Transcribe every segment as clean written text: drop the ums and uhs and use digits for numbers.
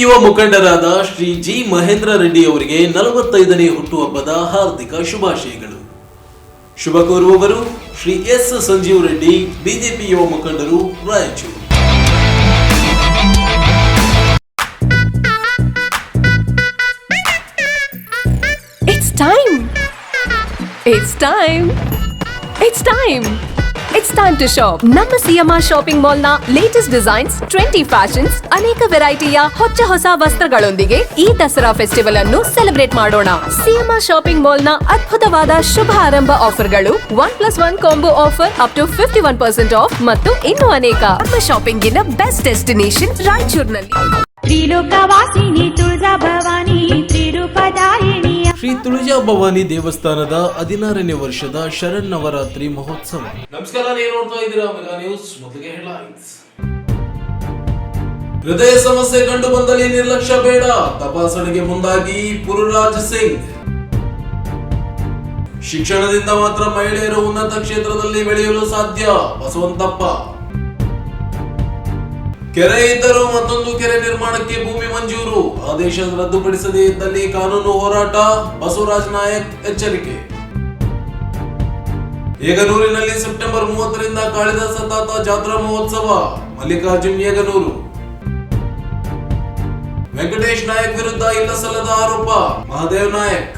ಯುವ ಮುಖಂಡರಾದ ಶ್ರೀ ಜಿ ಮಹೇಂದ್ರ ರೆಡ್ಡಿ ಅವರಿಗೆ 45ನೇ ಹುಟ್ಟುಹಬ್ಬದ ಹಾರ್ದಿಕ ಶುಭಾಶಯಗಳು. ಶುಭ ಕೋರುವವರು ಶ್ರೀ ಎಸ್ ಸಂಜೀವ್ ರೆಡ್ಡಿ, ಬಿಜೆಪಿ ಯುವ ಮುಖಂಡರು, Raichur. It's time to shop. ನಮ್ಮ CMR ಶಾಪಿಂಗ್ ಮಾಲ್ ನ ಲೇಟೆಸ್ಟ್ ಡಿಸೈನ್ಸ್, ಟ್ರೆಂಡಿ ಫ್ಯಾಷನ್ಸ್, ಅನೇಕ ವೆರೈಟಿಯ ಹೊಸ ವಸ್ತ್ರಗಳೊಂದಿಗೆ ಈ ದಸರಾ ಫೆಸ್ಟಿವಲ್ ಅನ್ನು ಸೆಲೆಬ್ರೇಟ್ ಮಾಡೋಣ. CMR ಶಾಪಿಂಗ್ ಮಾಲ್ ನ ಅದ್ಭುತವಾದ ಶುಭ ಆರಂಭ ಆಫರ್ಗಳು, 1+1 combo offer up to 51% off ಮತ್ತು ಇನ್ನೂ ಅನೇಕ. ನಮ್ಮ ಶಾಪಿಂಗ್ ನ ಬೆಸ್ಟ್ ಡೆಸ್ಟಿನೇಷನ್ ರಾಯಚೂರಿನಲ್ಲಿ. ತ್ರಿಲೋಕವಾಸಿನಿ ತುಳಜಾ ಭವಾನಿ ತ್ರಿರೂಪಧಾರಿಣಿ. ಶ್ರೀ ತುಳಜಾ ಭವಾನಿ ದೇವಸ್ಥಾನದ 16ನೇ ವರ್ಷದ ಶರನ್ನವರಾತ್ರಿ ಮಹೋತ್ಸವ. ನಮಸ್ಕಾರ, ನೀವು ನೋಡ್ತಾ ಇದ್ದೀರಾ ಮೆಗಾ ನ್ಯೂಸ್. ಮೊದಲಿಗೆ ಹೆಡ್ಲೈನ್ಸ್. ಹೃದಯ ಸಮಸ್ಯೆ ಕಂಡು ಬಂದಲ್ಲಿ ನಿರ್ಲಕ್ಷ್ಯ ಬೇಡ, ತಪಾಸಣೆಗೆ ಮುಂದಾಗಿ ಪುರುರಾಜ್ ಸಿಂಗ್. ಶಿಕ್ಷಣದಿಂದ ಮಾತ್ರ ಮಹಿಳೆಯರು ಉನ್ನತ ಕ್ಷೇತ್ರದಲ್ಲಿ ಬೆಳೆಯಲು ಸಾಧ್ಯ, ಬಸವಂತಪ್ಪ. ಕೆರೆ ಇದ್ದರೂ ಮತ್ತೊಂದು ಕೆರೆ ನಿರ್ಮಾಣಕ್ಕೆ ಭೂಮಿ ಮಂಜೂರು, ಆದೇಶ ರದ್ದುಪಡಿಸದೇ ಇದ್ದಲ್ಲಿ ಕಾನೂನು ಹೋರಾಟ, ಬಸವರಾಜ್ ನಾಯಕ್ ಎಚ್ಚರಿಕೆ. ಏಗನೂರಿನಲ್ಲಿ ಸೆಪ್ಟೆಂಬರ್ 30ರಿಂದ ಕಾಳಿದಾಸ ತಾತ ಜಾತ್ರಾ ಮಹೋತ್ಸವ, ಮಲ್ಲಿಕಾರ್ಜುನ್ ಏಗನೂರು. ವೆಂಕಟೇಶ್ ನಾಯಕ್ ವಿರುದ್ಧ ಇಲ್ಲಸಲ್ಲದ ಆರೋಪ, ಮಹಾದೇವ್ ನಾಯಕ್.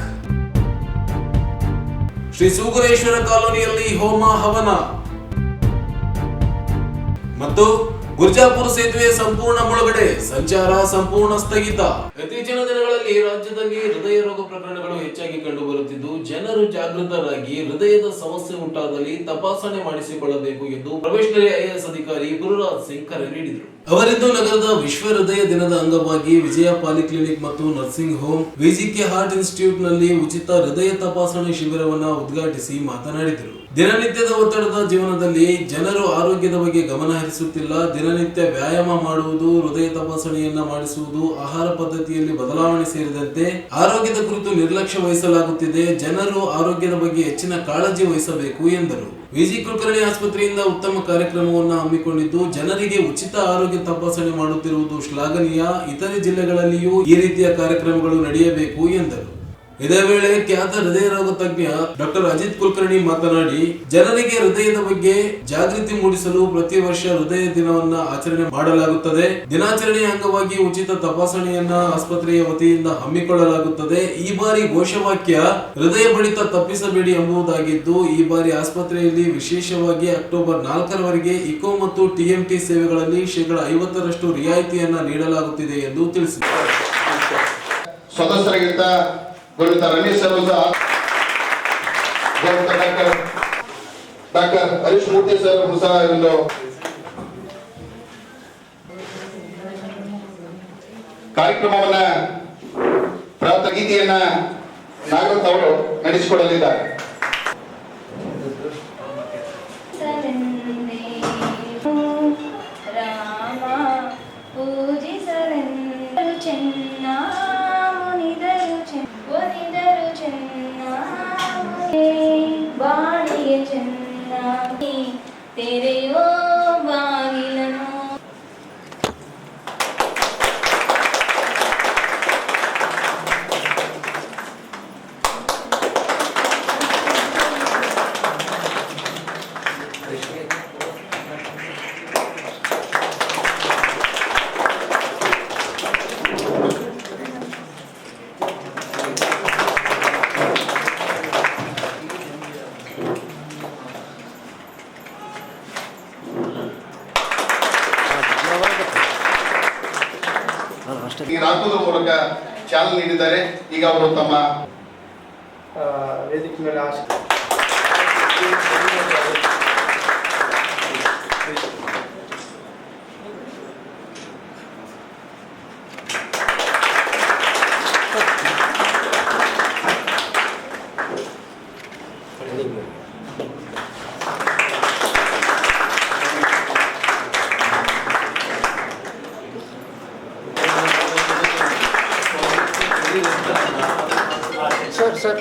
ಶ್ರೀ ಸೂಗುರೇಶ್ವರ ಕಾಲೋನಿಯಲ್ಲಿ ಹೋಮ ಹವನ ಮತ್ತು ಗುರ್ಜಾಪುರ ಸೇತುವೆ ಸಂಪೂರ್ಣ ಮುಳುಗಡೆ, ಸಂಚಾರ ಸಂಪೂರ್ಣ ಸ್ಥಗಿತ. ಇತ್ತೀಚಿನ ದಿನಗಳಲ್ಲಿ ರಾಜ್ಯದಲ್ಲಿ ಹೃದಯ ರೋಗ ಪ್ರಕರಣಗಳು ಹೆಚ್ಚಾಗಿ ಕಂಡು ಬರುತ್ತಿದ್ದು, ಜನರು ಜಾಗೃತರಾಗಿ ಹೃದಯದ ಸಮಸ್ಯೆ ಉಂಟಾದಲ್ಲಿ ತಪಾಸಣೆ ಮಾಡಿಸಿಕೊಳ್ಳಬೇಕು ಎಂದು ಪ್ರೊಬೇಷನರಿ IAS ಅಧಿಕಾರಿ ಪುರುರಾಜ್ ಸಿಂಗ್ ಕರೆ ನೀಡಿದರು. ಅವರಿಂದು ನಗರದ ವಿಶ್ವ ಹೃದಯ ದಿನದ ಅಂಗವಾಗಿ ವಿಜಯ ಪಾಲಿಕ್ಲಿನಿಕ್ ಮತ್ತು nursing home VGK heart institute ನಲ್ಲಿ ಉಚಿತ ಹೃದಯ ತಪಾಸಣೆ ಶಿಬಿರವನ್ನು ಉದ್ಘಾಟಿಸಿ ಮಾತನಾಡಿದರು. ದಿನನಿತ್ಯದ ಒತ್ತಡದ ಜೀವನದಲ್ಲಿ ಜನರು ಆರೋಗ್ಯದ ಬಗ್ಗೆ ಗಮನ ಹರಿಸುತ್ತಿಲ್ಲ. ದಿನನಿತ್ಯ ವ್ಯಾಯಾಮ ಮಾಡುವುದು, ಹೃದಯ ತಪಾಸಣೆಯನ್ನ ಮಾಡಿಸುವುದು, ಆಹಾರ ಪದ್ಧತಿಯಲ್ಲಿ ಬದಲಾವಣೆ ಸೇರಿದಂತೆ ಆರೋಗ್ಯದ ಕುರಿತು ನಿರ್ಲಕ್ಷ್ಯ ವಹಿಸಲಾಗುತ್ತಿದೆ. ಜನರು ಆರೋಗ್ಯದ ಬಗ್ಗೆ ಹೆಚ್ಚಿನ ಕಾಳಜಿ ವಹಿಸಬೇಕು ಎಂದರು. VG ಕುಲಕರ್ಣಿ ಆಸ್ಪತ್ರೆಯಿಂದ ಉತ್ತಮ ಕಾರ್ಯಕ್ರಮವನ್ನು ಹಮ್ಮಿಕೊಂಡಿದ್ದು, ಜನರಿಗೆ ಉಚಿತ ಆರೋಗ್ಯ ತಪಾಸಣೆ ಮಾಡುತ್ತಿರುವುದು ಶ್ಲಾಘನೀಯ. ಇತರೆ ಜಿಲ್ಲೆಗಳಲ್ಲಿಯೂ ಈ ರೀತಿಯ ಕಾರ್ಯಕ್ರಮಗಳು ನಡೆಯಬೇಕು ಎಂದರು. ಇದೇ ವೇಳೆ ಖ್ಯಾತ ಹೃದಯ ರೋಗ ತಜ್ಞ ಡಾಕ್ಟರ್ ಅಜಿತ್ ಕುಲಕರ್ಣಿ ಮಾತನಾಡಿ, ಜನರಿಗೆ ಹೃದಯದ ಬಗ್ಗೆ ಜಾಗೃತಿ ಮೂಡಿಸಲು ಪ್ರತಿ ವರ್ಷ ಹೃದಯ ದಿನವನ್ನ ಆಚರಣೆ ಮಾಡಲಾಗುತ್ತದೆ. ದಿನಾಚರಣೆಯ ಅಂಗವಾಗಿ ಉಚಿತ ತಪಾಸಣೆಯನ್ನ ಆಸ್ಪತ್ರೆಯ ವತಿಯಿಂದ ಹಮ್ಮಿಕೊಳ್ಳಲಾಗುತ್ತದೆ. ಈ ಬಾರಿ ಘೋಷವಾಕ್ಯ ಹೃದಯ ಬಡಿತ ತಪ್ಪಿಸಬೇಡಿ ಎಂಬುದಾಗಿದ್ದು, ಈ ಬಾರಿ ಆಸ್ಪತ್ರೆಯಲ್ಲಿ ವಿಶೇಷವಾಗಿ ಅಕ್ಟೋಬರ್ 4ರವರೆಗೆ ಇಕೋ ಮತ್ತು TMT ಸೇವೆಗಳಲ್ಲಿ 50% ರಿಯಾಯಿತಿಯನ್ನ ನೀಡಲಾಗುತ್ತಿದೆ ಎಂದು ತಿಳಿಸಿದ್ದಾರೆ. ಸದಸ್ಯರಾಗಿದ್ದ ಗೌರವಿತ ರಮೇಶ್ ಸರ್, ಡಾಕ್ಟರ್ ಹರೀಶ್ ಮೂರ್ತಿ ಸರ್ ಸಹ ಒಂದು ಕಾರ್ಯಕ್ರಮವನ್ನ ಪ್ರಾಪ್ತ ಗೀತೆಯನ್ನ ನಾಗರತ್ ಅವರು ನಡೆಸಿಕೊಡಲಿದ್ದಾರೆ. ಬಾಡಿಗೆ ಚೆನ್ನಾಗಿ ತೆರೆಯೋ ಬಾಗಿಲನು. ಈ ರಾಜ್ಯದ ಮೂಲಕ ಚಾಲನೆ ನೀಡಿದ್ದಾರೆ. ಈಗ ಅವರು ತಮ್ಮ ವೇದಿಕೆ ಮೇಲೆ ಸರ್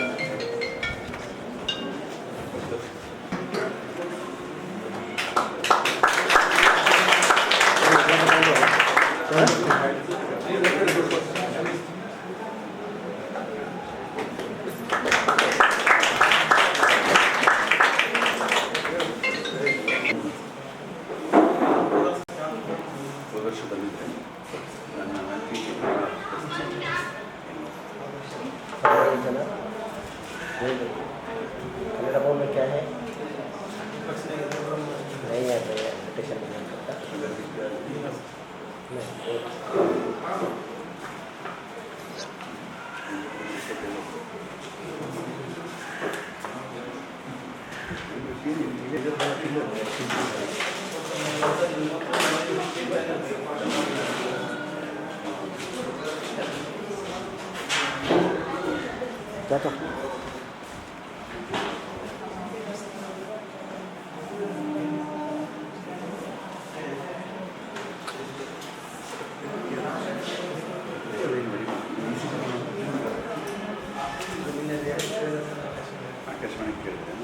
ಆಕಾಶವಾಣಿ ಕೇಳಿದ್ರೆ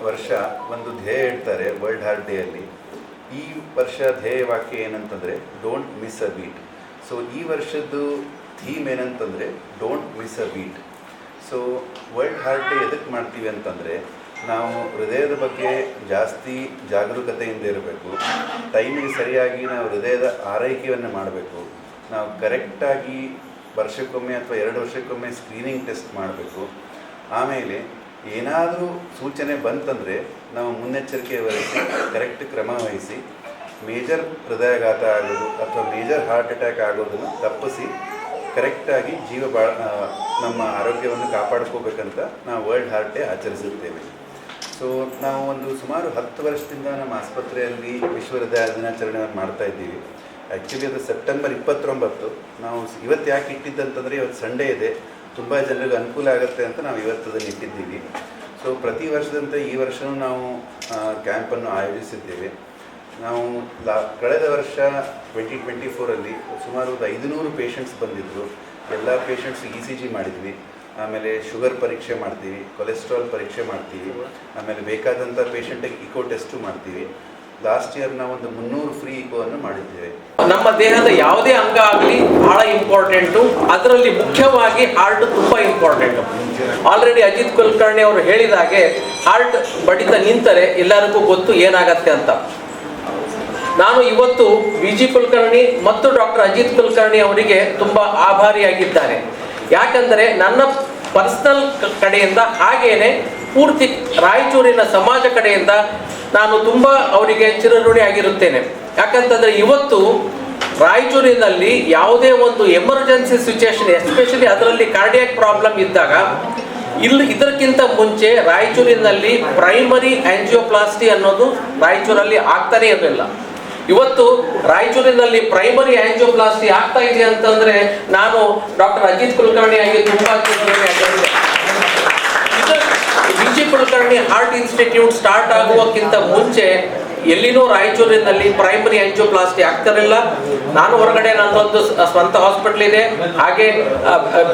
ವರ್ಷ ಒಂದು ಧ್ಯೇಯ ಇಡ್ತಾರೆ ವರ್ಲ್ಡ್ ಹಾರ್ಟ್ ಡೇಯಲ್ಲಿ. ಈ ವರ್ಷ ಧ್ಯೇಯ ವಾಕ್ಯ ಏನಂತಂದರೆ don't miss a beat. So ಈ ವರ್ಷದ್ದು ಥೀಮ್ ಏನಂತಂದರೆ don't miss a beat. So world heart day ಎದಕ್ಕೆ ಮಾಡ್ತೀವಿ ಅಂತಂದರೆ ನಾವು ಹೃದಯದ ಬಗ್ಗೆ ಜಾಸ್ತಿ ಜಾಗರೂಕತೆಯಿಂದ ಇರಬೇಕು. ಟೈಮಿಗೆ ಸರಿಯಾಗಿ ನಾವು ಹೃದಯದ ಆರೈಕೆಯನ್ನು ಮಾಡಬೇಕು. ನಾವು ಕರೆಕ್ಟಾಗಿ ವರ್ಷಕ್ಕೊಮ್ಮೆ ಅಥವಾ 2 ವರ್ಷಕ್ಕೊಮ್ಮೆ ಸ್ಕ್ರೀನಿಂಗ್ ಟೆಸ್ಟ್ ಮಾಡಬೇಕು. ಆಮೇಲೆ ಏನಾದರೂ ಸೂಚನೆ ಬಂತಂದರೆ ನಾವು ಮುನ್ನೆಚ್ಚರಿಕೆ ವಹಿಸಿ ಕರೆಕ್ಟ್ ಕ್ರಮ ವಹಿಸಿ ಮೇಜರ್ ಹೃದಯಾಘಾತ ಆಗೋದು ಅಥವಾ ಮೇಜರ್ ಹಾರ್ಟ್ ಅಟ್ಯಾಕ್ ಆಗೋದನ್ನು ತಪ್ಪಿಸಿ ಕರೆಕ್ಟಾಗಿ ನಮ್ಮ ಆರೋಗ್ಯವನ್ನು ಕಾಪಾಡ್ಕೋಬೇಕಂತ ನಾವು ವರ್ಲ್ಡ್ ಹಾರ್ಟ್ ಡೇ ಆಚರಿಸುತ್ತೇವೆ. ಸೊ ನಾವು ಸುಮಾರು 10 ವರ್ಷದಿಂದ ನಮ್ಮ ಆಸ್ಪತ್ರೆಯಲ್ಲಿ ವಿಶ್ವ ಹೃದಯ ದಿನಾಚರಣೆಯನ್ನು ಮಾಡ್ತಾಯಿದ್ದೀವಿ. ಆ್ಯಕ್ಚುಲಿ ಅದು ಸೆಪ್ಟೆಂಬರ್ 29. ನಾವು ಇವತ್ತು ಯಾಕೆ ಇಟ್ಟಿದ್ದಂತಂದರೆ ಇವತ್ತು ಸಂಡೇ ಇದೆ, ತುಂಬ ಜನರಿಗೆ ಅನುಕೂಲ ಆಗುತ್ತೆ ಅಂತ ನಾವು ಇವತ್ತು ಅದನ್ನು ಇಟ್ಟಿದ್ದೀವಿ. ಸೊ ಪ್ರತಿ ವರ್ಷದಂತೆ ಈ ವರ್ಷವೂ ನಾವು ಕ್ಯಾಂಪನ್ನು ಆಯೋಜಿಸಿದ್ದೇವೆ. ನಾವು ಕಳೆದ ವರ್ಷ 2024 ಸುಮಾರು 500 ಪೇಷಂಟ್ಸ್ ಬಂದಿದ್ದರು. ಎಲ್ಲ ಪೇಷಂಟ್ಸ್ ECG ಮಾಡಿದ್ವಿ, ಆಮೇಲೆ ಶುಗರ್ ಪರೀಕ್ಷೆ ಮಾಡ್ತೀವಿ, ಕೊಲೆಸ್ಟ್ರಾಲ್ ಪರೀಕ್ಷೆ ಮಾಡ್ತೀವಿ, ಆಮೇಲೆ ಬೇಕಾದಂಥ ಪೇಷಂಟಿಗೆ ಇಕೋ ಟೆಸ್ಟು ಮಾಡ್ತೀವಿ. ಲಾಸ್ಟ್ ಇಯರ್ ನಾವು 300 ಫ್ರೀ ಇಕೋವನ್ನು ಮಾಡಿದ್ದೇವೆ. ನಮ್ಮ ದೇಹದ ಯಾವುದೇ ಅಂಗ ಆಗಲಿ ಬಹಳ ಇಂಪಾರ್ಟೆಂಟು, ಅದರಲ್ಲಿ ಮುಖ್ಯವಾಗಿ ಹಾರ್ಟ್ ತುಂಬ ಇಂಪಾರ್ಟೆಂಟು. ಆಲ್ರೆಡಿ ಅಜಿತ್ ಕುಲಕರ್ಣಿ ಅವರು ಹೇಳಿದಾಗೆ ಹಾರ್ಟ್ ಬಡಿತ ನಿಂತರೆ ಎಲ್ಲರಿಗೂ ಗೊತ್ತು ಏನಾಗತ್ತೆ ಅಂತ. ನಾನು ಇವತ್ತು VG ಕುಲಕರ್ಣಿ ಮತ್ತು ಡಾಕ್ಟರ್ ಅಜಿತ್ ಕುಲಕರ್ಣಿ ಅವರಿಗೆ ತುಂಬ ಆಭಾರಿಯಾಗಿದ್ದಾರೆ. ಯಾಕಂದರೆ ನನ್ನ ಪರ್ಸನಲ್ ಕಡೆಯಿಂದ ಹಾಗೇನೆ ಪೂರ್ತಿ ರಾಯಚೂರಿನ ಸಮಾಜ ಕಡೆಯಿಂದ ನಾನು ತುಂಬ ಅವರಿಗೆ ಚಿರಋಣಿ ಆಗಿರುತ್ತೇನೆ. ಯಾಕಂತಂದರೆ ಇವತ್ತು ರಾಯಚೂರಿನಲ್ಲಿ ಯಾವುದೇ ಒಂದು ಎಮರ್ಜೆನ್ಸಿ ಸಿಚುಯೇಷನ್, ಎಸ್ಪೆಷಲಿ ಅದರಲ್ಲಿ ಕಾರ್ಡಿಯಾಕ್ ಪ್ರಾಬ್ಲಮ್ ಇದ್ದಾಗ ಇದಕ್ಕಿಂತ ಮುಂಚೆ ರಾಯಚೂರಿನಲ್ಲಿ ಪ್ರೈಮರಿ ಆಂಜಿಯೋಪ್ಲಾಸ್ಟಿ ಅನ್ನೋದು ರಾಯಚೂರಲ್ಲಿ ಆಗ್ತಾನೇ ಇರಲಿಲ್ಲ. ಇವತ್ತು ರಾಯಚೂರಿನಲ್ಲಿ ಪ್ರೈಮರಿ ಆಂಜಿಯೋಪ್ಲಾಸ್ಟಿ ಆಗ್ತಾ ಇದೆ ಅಂತಂದ್ರೆ ನಾನು ಡಾಕ್ಟರ್ ಅಜಿತ್ ಕುಲಕರ್ಣಿ ಆಗಿ ತುಂಬಾ VG Kulkarni heart institute start ಆಗುವಕ್ಕಿಂತ ಮುಂಚೆ ಎಲ್ಲಿನೂ ರಾಯಚೂರಿನಲ್ಲಿ ಪ್ರೈಮರಿ ಆಂಜಿಯೋಪ್ಲಾಸ್ಟಿ ಆಗ್ತಿರಲಿಲ್ಲ. ನಾನು ಹೊರಗಡೆ ನನ್ನೊಂದು ಸ್ವಂತ ಹಾಸ್ಪಿಟಲ್ ಇದೆ, ಹಾಗೆ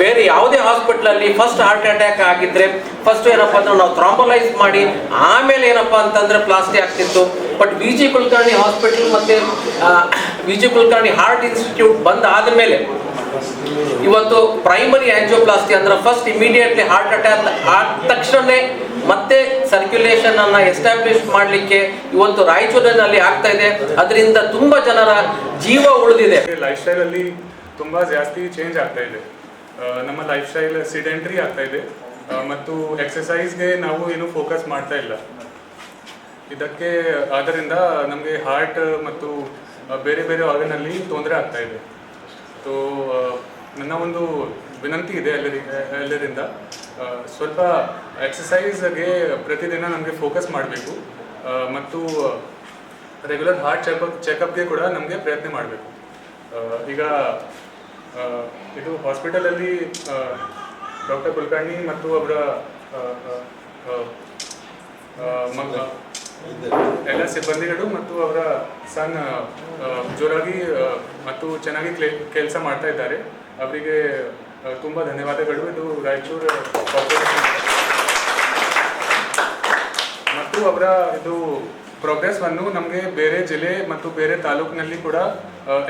ಬೇರೆ ಯಾವುದೇ ಹಾಸ್ಪಿಟಲಲ್ಲಿ ಫಸ್ಟ್ ಹಾರ್ಟ್ ಅಟ್ಯಾಕ್ ಆಗಿದ್ರೆ ಫಸ್ಟ್ ಏನಪ್ಪ ಅಂದ್ರೆ ನಾವು ಥ್ರಾಂಬೋಲೈಸ್ ಮಾಡಿ ಆಮೇಲೆ ಏನಪ್ಪ ಅಂತಂದ್ರೆ ಪ್ಲಾಸ್ಟಿ ಆಗ್ತಿತ್ತು. ಬಟ್ VG ಕುಲಕರ್ಣಿ ಹಾಸ್ಪಿಟಲ್ ಮತ್ತೆ VG ಕುಲಕರ್ಣಿ ಹಾರ್ಟ್ ಇನ್ಸ್ಟಿಟ್ಯೂಟ್ ಬಂದ ಆದಮೇಲೆ ಇವತ್ತು ಪ್ರೈಮರಿ ಆಂಜಿಯೋಪ್ಲಾಸ್ಟಿ ಅಂದ್ರೆ ಫಸ್ಟ್ ಇಮಿಡಿಯೇಟ್ಲಿ ಹಾರ್ಟ್ ಅಟ್ಯಾಕ್ ಆದ ತಕ್ಷಣನೇ ಮತ್ತೆ ಸರ್ಕ್ಯುಲೇಷನ್ ಅನ್ನ ಎಸ್ಟಾಬ್ಲಿಷ್ ಮಾಡಲಿಕ್ಕೆ ಇವತ್ತು ರಾಯಚೂರಿನಲ್ಲಿ ಆಗ್ತಾ ಇದೆ. ಅದರಿಂದ ತುಂಬಾ ಜನರ ಜೀವ ಉಳಿದಿದೆ. ಲೈಫ್ ಸ್ಟೈಲ್ ಅಲ್ಲಿ ತುಂಬಾ ಜಾಸ್ತಿ ಚೇಂಜ್ ಆಗ್ತಾ ಇದೆ. ನಮ್ಮ ಲೈಫ್ ಸ್ಟೈಲ್ ಸಿಡೆಂಟ್ರಿ ಆಗ್ತಾ ಇದೆ ಮತ್ತು ಎಕ್ಸಸೈಸ್ಗೆ ನಾವು ಏನು ಫೋಕಸ್ ಮಾಡ್ತಾ ಇಲ್ಲ. ಇದಕ್ಕೆ ಆದ್ದರಿಂದ ನಮಗೆ ಹಾರ್ಟ್ ಮತ್ತು ಬೇರೆ ಬೇರೆ ಆರ್ಗನ್ ಅಲ್ಲಿ ತೊಂದರೆ ಆಗ್ತಾ ಇದೆ. ಸೊ ನನ್ನ ಒಂದು ವಿನಂತಿ ಇದೆ ಎಲ್ಲರಿಂದ, ಸ್ವಲ್ಪ ಎಕ್ಸಸೈಸ್ಗೆ ಪ್ರತಿದಿನ ನಮಗೆ ಫೋಕಸ್ ಮಾಡಬೇಕು ಮತ್ತು ರೆಗ್ಯುಲರ್ ಹಾರ್ಟ್ ಚೆಕಪ್ಗೆ ಕೂಡ ನಮಗೆ ಪ್ರಯತ್ನ ಮಾಡಬೇಕು. ಈಗ ಇದು ಹಾಸ್ಪಿಟಲಲ್ಲಿ ಡಾಕ್ಟರ್ ಕುಲಕರ್ಣಿ ಮತ್ತು ಅವರ ಎಲ್ಲ ಸಿಬ್ಬಂದಿಗಳು ಮತ್ತು ಅವರ ಸನ್ ಜೋರಾಗಿ ಮತ್ತು ಚೆನ್ನಾಗಿ ಕೆಲಸ ಮಾಡ್ತಾ ಇದ್ದಾರೆ. ಅವರಿಗೆ ತುಂಬ ಧನ್ಯವಾದಗಳು. ಇದು ರಾಯಚೂರು ಕಾರ್ಪೊರೇಷನ್ ಮತ್ತು ಅವರ ಇದು ಪ್ರೋಗ್ರೆಸ್ವನ್ನು ನಮಗೆ ಬೇರೆ ಜಿಲ್ಲೆ ಮತ್ತು ಬೇರೆ ತಾಲೂಕಿನಲ್ಲಿ ಕೂಡ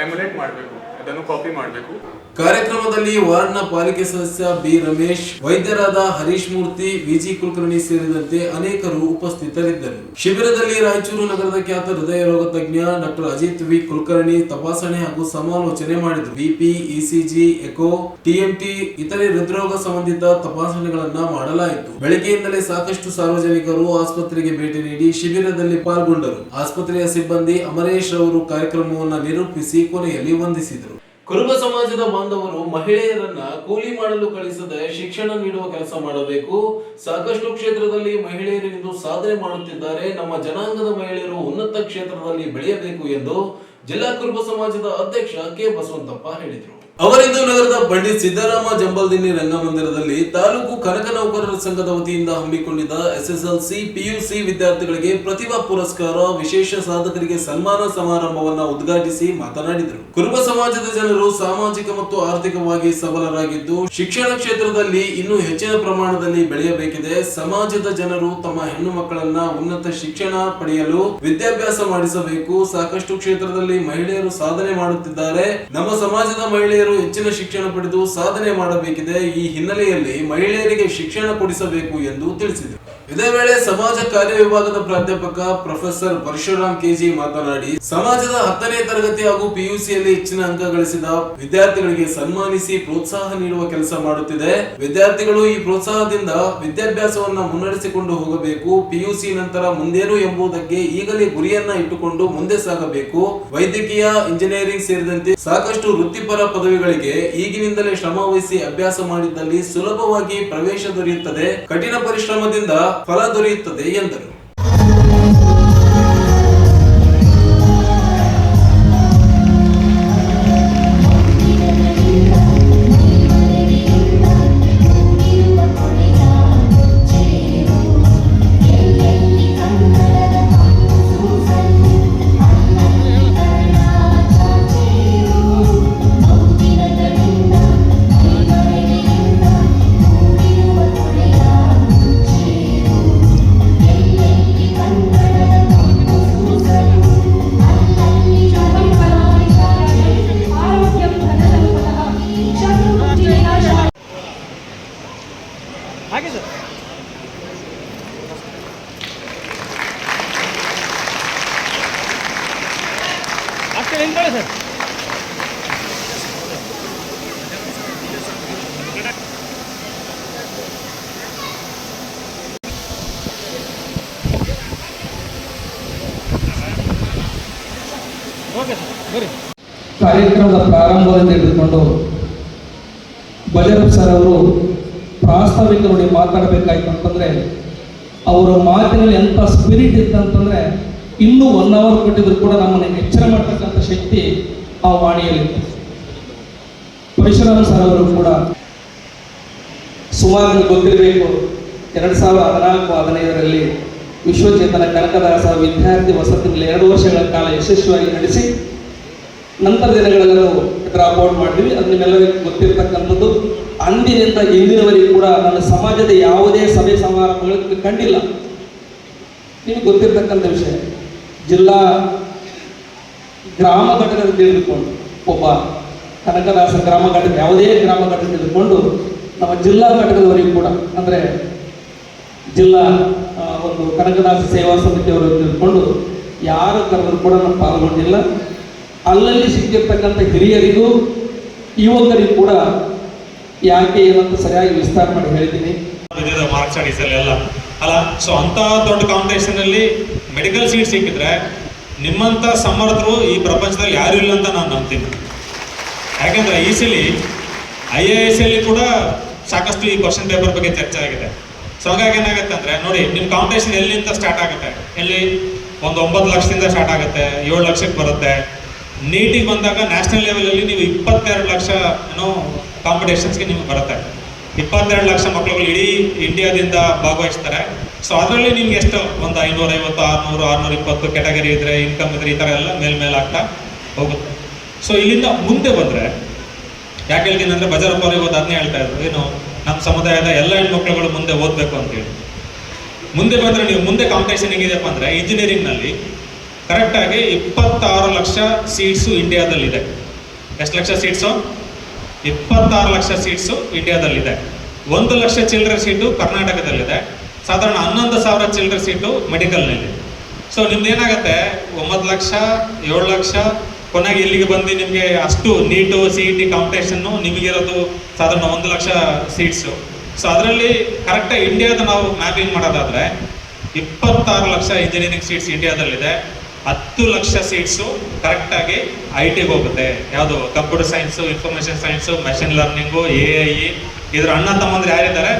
ಎಮ್ಯುಲೇಟ್ ಮಾಡಬೇಕು, ಅದನ್ನು ಕಾಪಿ ಮಾಡಬೇಕು. ಕಾರ್ಯಕ್ರಮದಲ್ಲಿ ವಾರ್ಡ್ನ ಪಾಲಿಕೆ ಸದಸ್ಯ ಬಿ ರಮೇಶ್, ವೈದ್ಯರಾದ ಹರೀಶ್ ಮೂರ್ತಿ, ವಿಜಿ ಕುಲಕರ್ಣಿ ಸೇರಿದಂತೆ ಅನೇಕರು ಉಪಸ್ಥಿತರಿದ್ದರು. ಶಿಬಿರದಲ್ಲಿ ರಾಯಚೂರು ನಗರದ ಖ್ಯಾತ ಹೃದಯ ರೋಗ ತಜ್ಞ ಡಾಕ್ಟರ್ ಅಜಿತ್ ವಿ ಕುಲಕರ್ಣಿ ತಪಾಸಣೆ ಹಾಗೂ ಸಮಾಲೋಚನೆ ಮಾಡಿದರು. ಬಿಪಿ, ಇಸಿಜಿ, ಎಕೋ, ಟಿಎಂಟಿ ಇತರೆ ಹೃದ್ರೋಗ ಸಂಬಂಧಿತ ತಪಾಸಣೆಗಳನ್ನ ಮಾಡಲಾಯಿತು. ಬೆಳಗ್ಗೆಯಿಂದಲೇ ಸಾಕಷ್ಟು ಸಾರ್ವಜನಿಕರು ಆಸ್ಪತ್ರೆಗೆ ಭೇಟಿ ನೀಡಿ ಶಿಬಿರದಲ್ಲಿ ಪಾಲ್ಗೊಂಡರು. ಆಸ್ಪತ್ರೆಯ ಸಿಬ್ಬಂದಿ ಅಮರೇಶ್ ಅವರು ಕಾರ್ಯಕ್ರಮವನ್ನು ನಿರೂಪಿಸಿ ಕೊನೆಯಲ್ಲಿ ವಂದಿಸಿದರು. ಕುರುಬ ಸಮಾಜದ ಬಾಂಧವರು ಮಹಿಳೆಯರನ್ನ ಕೂಲಿ ಮಾಡಲು ಕಳಿಸದೆ ಶಿಕ್ಷಣ ನೀಡುವ ಕೆಲಸ ಮಾಡಬೇಕು. ಸಾಕಷ್ಟು ಕ್ಷೇತ್ರದಲ್ಲಿ ಮಹಿಳೆಯರು ಇಂದು ಸಾಧನೆ ಮಾಡುತ್ತಿದ್ದಾರೆ. ನಮ್ಮ ಜನಾಂಗದ ಮಹಿಳೆಯರು ಉನ್ನತ ಕ್ಷೇತ್ರದಲ್ಲಿ ಬೆಳೆಯಬೇಕು ಎಂದು ಜಿಲ್ಲಾ ಕುರುಬ ಸಮಾಜದ ಅಧ್ಯಕ್ಷ ಕೆ ಬಸವಂತಪ್ಪ ಹೇಳಿದರು. ಅವರಿಂದು ನಗರದ ಪಂಡಿತ್ ಸಿದ್ದರಾಮ ಜಂಬಲ್ದಿನ್ನಿ ರಂಗಮಂದಿರದಲ್ಲಿ ತಾಲೂಕು ಕನಕ ನೌಕರರ ಸಂಘದ ವತಿಯಿಂದ ಹಮ್ಮಿಕೊಂಡಿದ್ದ ಎಸ್ಎಸ್ಎಲ್ಸಿ, ಪಿಯುಸಿ ವಿದ್ಯಾರ್ಥಿಗಳಿಗೆ ಪ್ರತಿಭಾ ಪುರಸ್ಕಾರ, ವಿಶೇಷ ಸಾಧಕರಿಗೆ ಸನ್ಮಾನ ಸಮಾರಂಭವನ್ನ ಉದ್ಘಾಟಿಸಿ ಮಾತನಾಡಿದರು. ಕುರುಬ ಸಮಾಜದ ಜನರು ಸಾಮಾಜಿಕ ಮತ್ತು ಆರ್ಥಿಕವಾಗಿ ಸಬಲರಾಗಿದ್ದು ಶಿಕ್ಷಣ ಕ್ಷೇತ್ರದಲ್ಲಿ ಇನ್ನೂ ಹೆಚ್ಚಿನ ಪ್ರಮಾಣದಲ್ಲಿ ಬೆಳೆಯಬೇಕಿದೆ. ಸಮಾಜದ ಜನರು ತಮ್ಮ ಹೆಣ್ಣು ಮಕ್ಕಳನ್ನ ಉನ್ನತ ಶಿಕ್ಷಣ ಪಡೆಯಲು ವಿದ್ಯಾಭ್ಯಾಸ ಮಾಡಿಸಬೇಕು. ಸಾಕಷ್ಟು ಕ್ಷೇತ್ರದಲ್ಲಿ ಮಹಿಳೆಯರು ಸಾಧನೆ ಮಾಡುತ್ತಿದ್ದಾರೆ. ನಮ್ಮ ಸಮಾಜದ ಮಹಿಳೆಯರು ಹೆಚ್ಚಿನ ಶಿಕ್ಷಣ ಪಡೆದು ಸಾಧನೆ ಮಾಡಬೇಕಿದೆ. ಈ ಹಿನ್ನೆಲೆಯಲ್ಲಿ ಮಹಿಳೆಯರಿಗೆ ಶಿಕ್ಷಣ ಕೊಡಿಸಬೇಕು ಎಂದು ತಿಳಿಸಿದರು. ಇದೇ ವೇಳೆ ಸಮಾಜ ಕಾರ್ಯ ವಿಭಾಗದ ಪ್ರಾಧ್ಯಾಪಕ ಪ್ರೊಫೆಸರ್ ಪರಶುರಾಮ್ ಕೆಜಿ ಮಾತನಾಡಿ, ಸಮಾಜದ 10ನೇ ತರಗತಿ ಹಾಗೂ ಪಿಯುಸಿಯಲ್ಲಿ ಹೆಚ್ಚಿನ ಅಂಕ ಗಳಿಸಿದ ವಿದ್ಯಾರ್ಥಿಗಳಿಗೆ ಸನ್ಮಾನಿಸಿ ಪ್ರೋತ್ಸಾಹ ನೀಡುವ ಕೆಲಸ ಮಾಡುತ್ತಿದೆ. ವಿದ್ಯಾರ್ಥಿಗಳು ಈ ಪ್ರೋತ್ಸಾಹದಿಂದ ವಿದ್ಯಾಭ್ಯಾಸವನ್ನ ಮುನ್ನಡೆಸಿಕೊಂಡು ಹೋಗಬೇಕು. ಪಿಯುಸಿ ನಂತರ ಮುಂದೇನು ಎಂಬುದಕ್ಕೆ ಈಗಲೇ ಗುರಿಯನ್ನ ಇಟ್ಟುಕೊಂಡು ಮುಂದೆ ಸಾಗಬೇಕು. ವೈದ್ಯಕೀಯ, ಇಂಜಿನಿಯರಿಂಗ್ ಸೇರಿದಂತೆ ಸಾಕಷ್ಟು ವೃತ್ತಿಪರ ಪದವಿಗಳಿಗೆ ಈಗಿನಿಂದಲೇ ಶ್ರಮ ವಹಿಸಿ ಅಭ್ಯಾಸ ಮಾಡಿದ್ದಲ್ಲಿ ಸುಲಭವಾಗಿ ಪ್ರವೇಶ ದೊರೆಯುತ್ತದೆ. ಕಠಿಣ ಪರಿಶ್ರಮದಿಂದ ಫಲ ದೊರೆಯುತ್ತದೆ ಎಂದರು. ಕಾರ್ಯಕ್ರಮದ ಪ್ರಾರಂಭದಿಂದ ಹಿಡಿದುಕೊಂಡು ಬಜರಂಗ್ ಸರ್ ಅವರು ಪ್ರಾಸ್ತಾವಿಕ ನೋಡಿ ಮಾತಾಡಬೇಕಾಯ್ತು ಅಂತಂದರೆ ಅವರ ಮಾತಿನಲ್ಲಿ ಎಂಥ ಸ್ಪಿರಿಟ್ ಇತ್ತಂತಂದರೆ ಇನ್ನೂ 1 ಅವರ್ ಕೊಟ್ಟಿದ್ರು ಕೂಡ ನಮ್ಮನ್ನು ಎಚ್ಚರ ಮಾಡ್ತಕ್ಕಂಥ ಶಕ್ತಿ ಆ ವಾಣಿಯಲ್ಲಿತ್ತು. ಪರಶುರಾಮ್ ಸರ್ ಅವರು ಕೂಡ ಸುಮಾರು ಗೊತ್ತಿರಬೇಕು, 2014-15ರಲ್ಲಿ ವಿಶ್ವಚೇತನ ಕನಕದಾಸ ವಿದ್ಯಾರ್ಥಿ ವಸತಿನಲ್ಲಿ 2 ವರ್ಷಗಳ ಕಾಲ ಯಶಸ್ವಿಯಾಗಿ ನಡೆಸಿ ನಂತರ ದಿನಗಳೆಲ್ಲರೂ ಡ್ರಾಪ್ ಔಟ್ ಮಾಡಿದ್ವಿ. ಅದು ನಿಮ್ಮೆಲ್ಲರಿಗೂ ಗೊತ್ತಿರತಕ್ಕಂಥದ್ದು. ಅಂದಿನಿಂದ ಇಂದಿನವರೆಗೂ ಕೂಡ ನನ್ನ ಸಮಾಜದ ಯಾವುದೇ ಸಭೆ ಸಮಾರಂಭಗಳಿಗೆ ಕಂಡಿಲ್ಲ. ನಿಮಗೆ ಗೊತ್ತಿರತಕ್ಕಂಥ ವಿಷಯ, ಜಿಲ್ಲಾ ಗ್ರಾಮ ಘಟಕ ತಿಳಿದುಕೊಂಡು ಒಬ್ಬ ಕನಕದಾಸ ಗ್ರಾಮ ಘಟಕ, ಯಾವುದೇ ಗ್ರಾಮ ಘಟಕ ತಿಳಿದುಕೊಂಡು ನಮ್ಮ ಜಿಲ್ಲಾ ಘಟಕದವರೆಗೂ ಕೂಡ, ಅಂದರೆ ಜಿಲ್ಲಾ ಒಂದು ಕನಕದಾಸ ಸೇವಾ ಸಮಿತಿಯವರು ತಿಳಿದುಕೊಂಡು ಯಾರು ಕರೆದರೂ ಕೂಡ ನಾನು ಪಾಲ್ಗೊಂಡಿಲ್ಲ. ಅಲ್ಲಲ್ಲಿ ಸಿಕ್ಕಿರ್ತಕ್ಕಂಥ ಹಿರಿಯರಿಗೂ ಯುವಕರಿಗೂ ಕೂಡ ಯಾಕೆ ಏನಂತ ಸರಿಯಾಗಿ ವಿಸ್ತಾರ ಮಾಡಿ ಹೇಳ್ತೀನಿ. ಮಾರ್ಕ್ ಸ್ಟಡೀಸ್ ಎಲ್ಲ ಅಲ್ಲ, ಸೊ ಅಂತ ದೊಡ್ಡ ಕಾಂಪಿಟೇಷನ್ ಅಲ್ಲಿ ಮೆಡಿಕಲ್ ಸೀಟ್ ಸಿಕ್ಕಿದ್ರೆ ನಿಮ್ಮಂಥ ಸಮರ್ಥರು ಈ ಪ್ರಪಂಚದಲ್ಲಿ ಯಾರು ಇಲ್ಲ ಅಂತ ನಾನು ನಂಬ್ತೀನಿ. ಯಾಕೆಂದ್ರೆ ಈಸಿಲಿ IAS ಅಲ್ಲಿ ಕೂಡ ಸಾಕಷ್ಟು ಈ ಕ್ವಶನ್ ಪೇಪರ್ ಬಗ್ಗೆ ಚರ್ಚೆ ಆಗಿದೆ. ಸೊ ಹಾಗಾಗಿ ಏನಾಗುತ್ತೆ ಅಂದ್ರೆ ನೋಡಿ, ನಿಮ್ಮ ಕಾಂಪಿಟೇಷನ್ ಎಲ್ಲಿಂದ ಸ್ಟಾರ್ಟ್ ಆಗುತ್ತೆ, ಎಲ್ಲಿ ಒಂದು 9 ಲಕ್ಷದಿಂದ ಸ್ಟಾರ್ಟ್ ಆಗುತ್ತೆ, 7 ಲಕ್ಷಕ್ಕೆ ಬರುತ್ತೆ. ನೀಟಿಗೆ ಬಂದಾಗ ನ್ಯಾಷನಲ್ ಲೆವೆಲಲ್ಲಿ ನೀವು 22 ಲಕ್ಷ ಏನೋ ಕಾಂಪಿಟೇಷನ್ಸ್ಗೆ ನಿಮ್ಗೆ ಬರುತ್ತೆ. 22 ಲಕ್ಷ ಮಕ್ಕಳುಗಳು ಇಡೀ ಇಂಡಿಯಾದಿಂದ ಭಾಗವಹಿಸ್ತಾರೆ. ಸೊ ಅದರಲ್ಲಿ ನಿಮ್ಗೆ ಎಷ್ಟು ಒಂದು 550, 600, 620 ಕ್ಯಾಟಗರಿ ಇದ್ರೆ, ಇನ್ಕಮ್ ಇದ್ರೆ, ಈ ಥರ ಎಲ್ಲ ಮೇಲ್ಮೇಲಾಗ್ತಾ ಹೋಗುತ್ತೆ. ಸೊ ಇಲ್ಲಿಂದ ಮುಂದೆ ಬಂದರೆ ಯಾಕೆ ಹೇಳ್ತೀನಿ ಅಂದರೆ, ಬಜಾರಪ್ಪ ಇವತ್ತು ಅದನ್ನೇ ಹೇಳ್ತಾ ಇದ್ರು, ಏನು ನಮ್ಮ ಸಮುದಾಯದ ಎಲ್ಲ ಹೆಣ್ಮಕ್ಳುಗಳು ಮುಂದೆ ಓದಬೇಕು ಅಂತೇಳಿ. ಮುಂದೆ ಬಂದರೆ ನೀವು ಮುಂದೆ ಕಾಂಪಿಟೇಷನ್ ಹೆಂಗಿದೆಯಪ್ಪ ಅಂದರೆ ಇಂಜಿನಿಯರಿಂಗ್ನಲ್ಲಿ ಕರೆಕ್ಟಾಗಿ 26 ಲಕ್ಷ ಸೀಟ್ಸು ಇಂಡಿಯಾದಲ್ಲಿದೆ. ಎಷ್ಟು ಲಕ್ಷ ಸೀಟ್ಸು? 26 ಲಕ್ಷ ಸೀಟ್ಸು ಇಂಡಿಯಾದಲ್ಲಿದೆ. 1 ಲಕ್ಷ ಚಿಲ್ಲರೆ ಸೀಟು ಕರ್ನಾಟಕದಲ್ಲಿದೆ. ಸಾಧಾರಣ 11,000 ಚಿಲ್ಲರೆ ಸೀಟು ಮೆಡಿಕಲ್ನಲ್ಲಿ. ಸೊ ನಿಮ್ದು ಏನಾಗುತ್ತೆ, 9 ಲಕ್ಷ 7 ಲಕ್ಷ ಕೊನೆಗೆ ಇಲ್ಲಿಗೆ ಬಂದು ನಿಮಗೆ ಅಷ್ಟು ನೀಟು CET ಕಾಂಪಿಟೇಷನ್ನು ನಿಮಗಿರೋದು ಸಾಧಾರಣ 1 ಲಕ್ಷ ಸೀಟ್ಸು. ಸೊ ಅದರಲ್ಲಿ ಕರೆಕ್ಟಾಗಿ ಇಂಡಿಯಾದ ನಾವು ಮ್ಯಾಪಿಂಗ್ ಮಾಡೋದಾದರೆ 26 ಲಕ್ಷ ಇಂಜಿನಿಯರಿಂಗ್ ಸೀಟ್ಸ್ ಇಂಡಿಯಾದಲ್ಲಿದೆ. 10 ಲಕ್ಷ ಸೀಟ್ಸು ಕರೆಕ್ಟಾಗಿ IT ಹೋಗುತ್ತೆ. ಯಾವುದು computer science, information science, machine learning, AI. ಇದರ ಅಣ್ಣ ತಮ್ಮಂದ್ರೆ ಯಾರಿದ್ದಾರೆ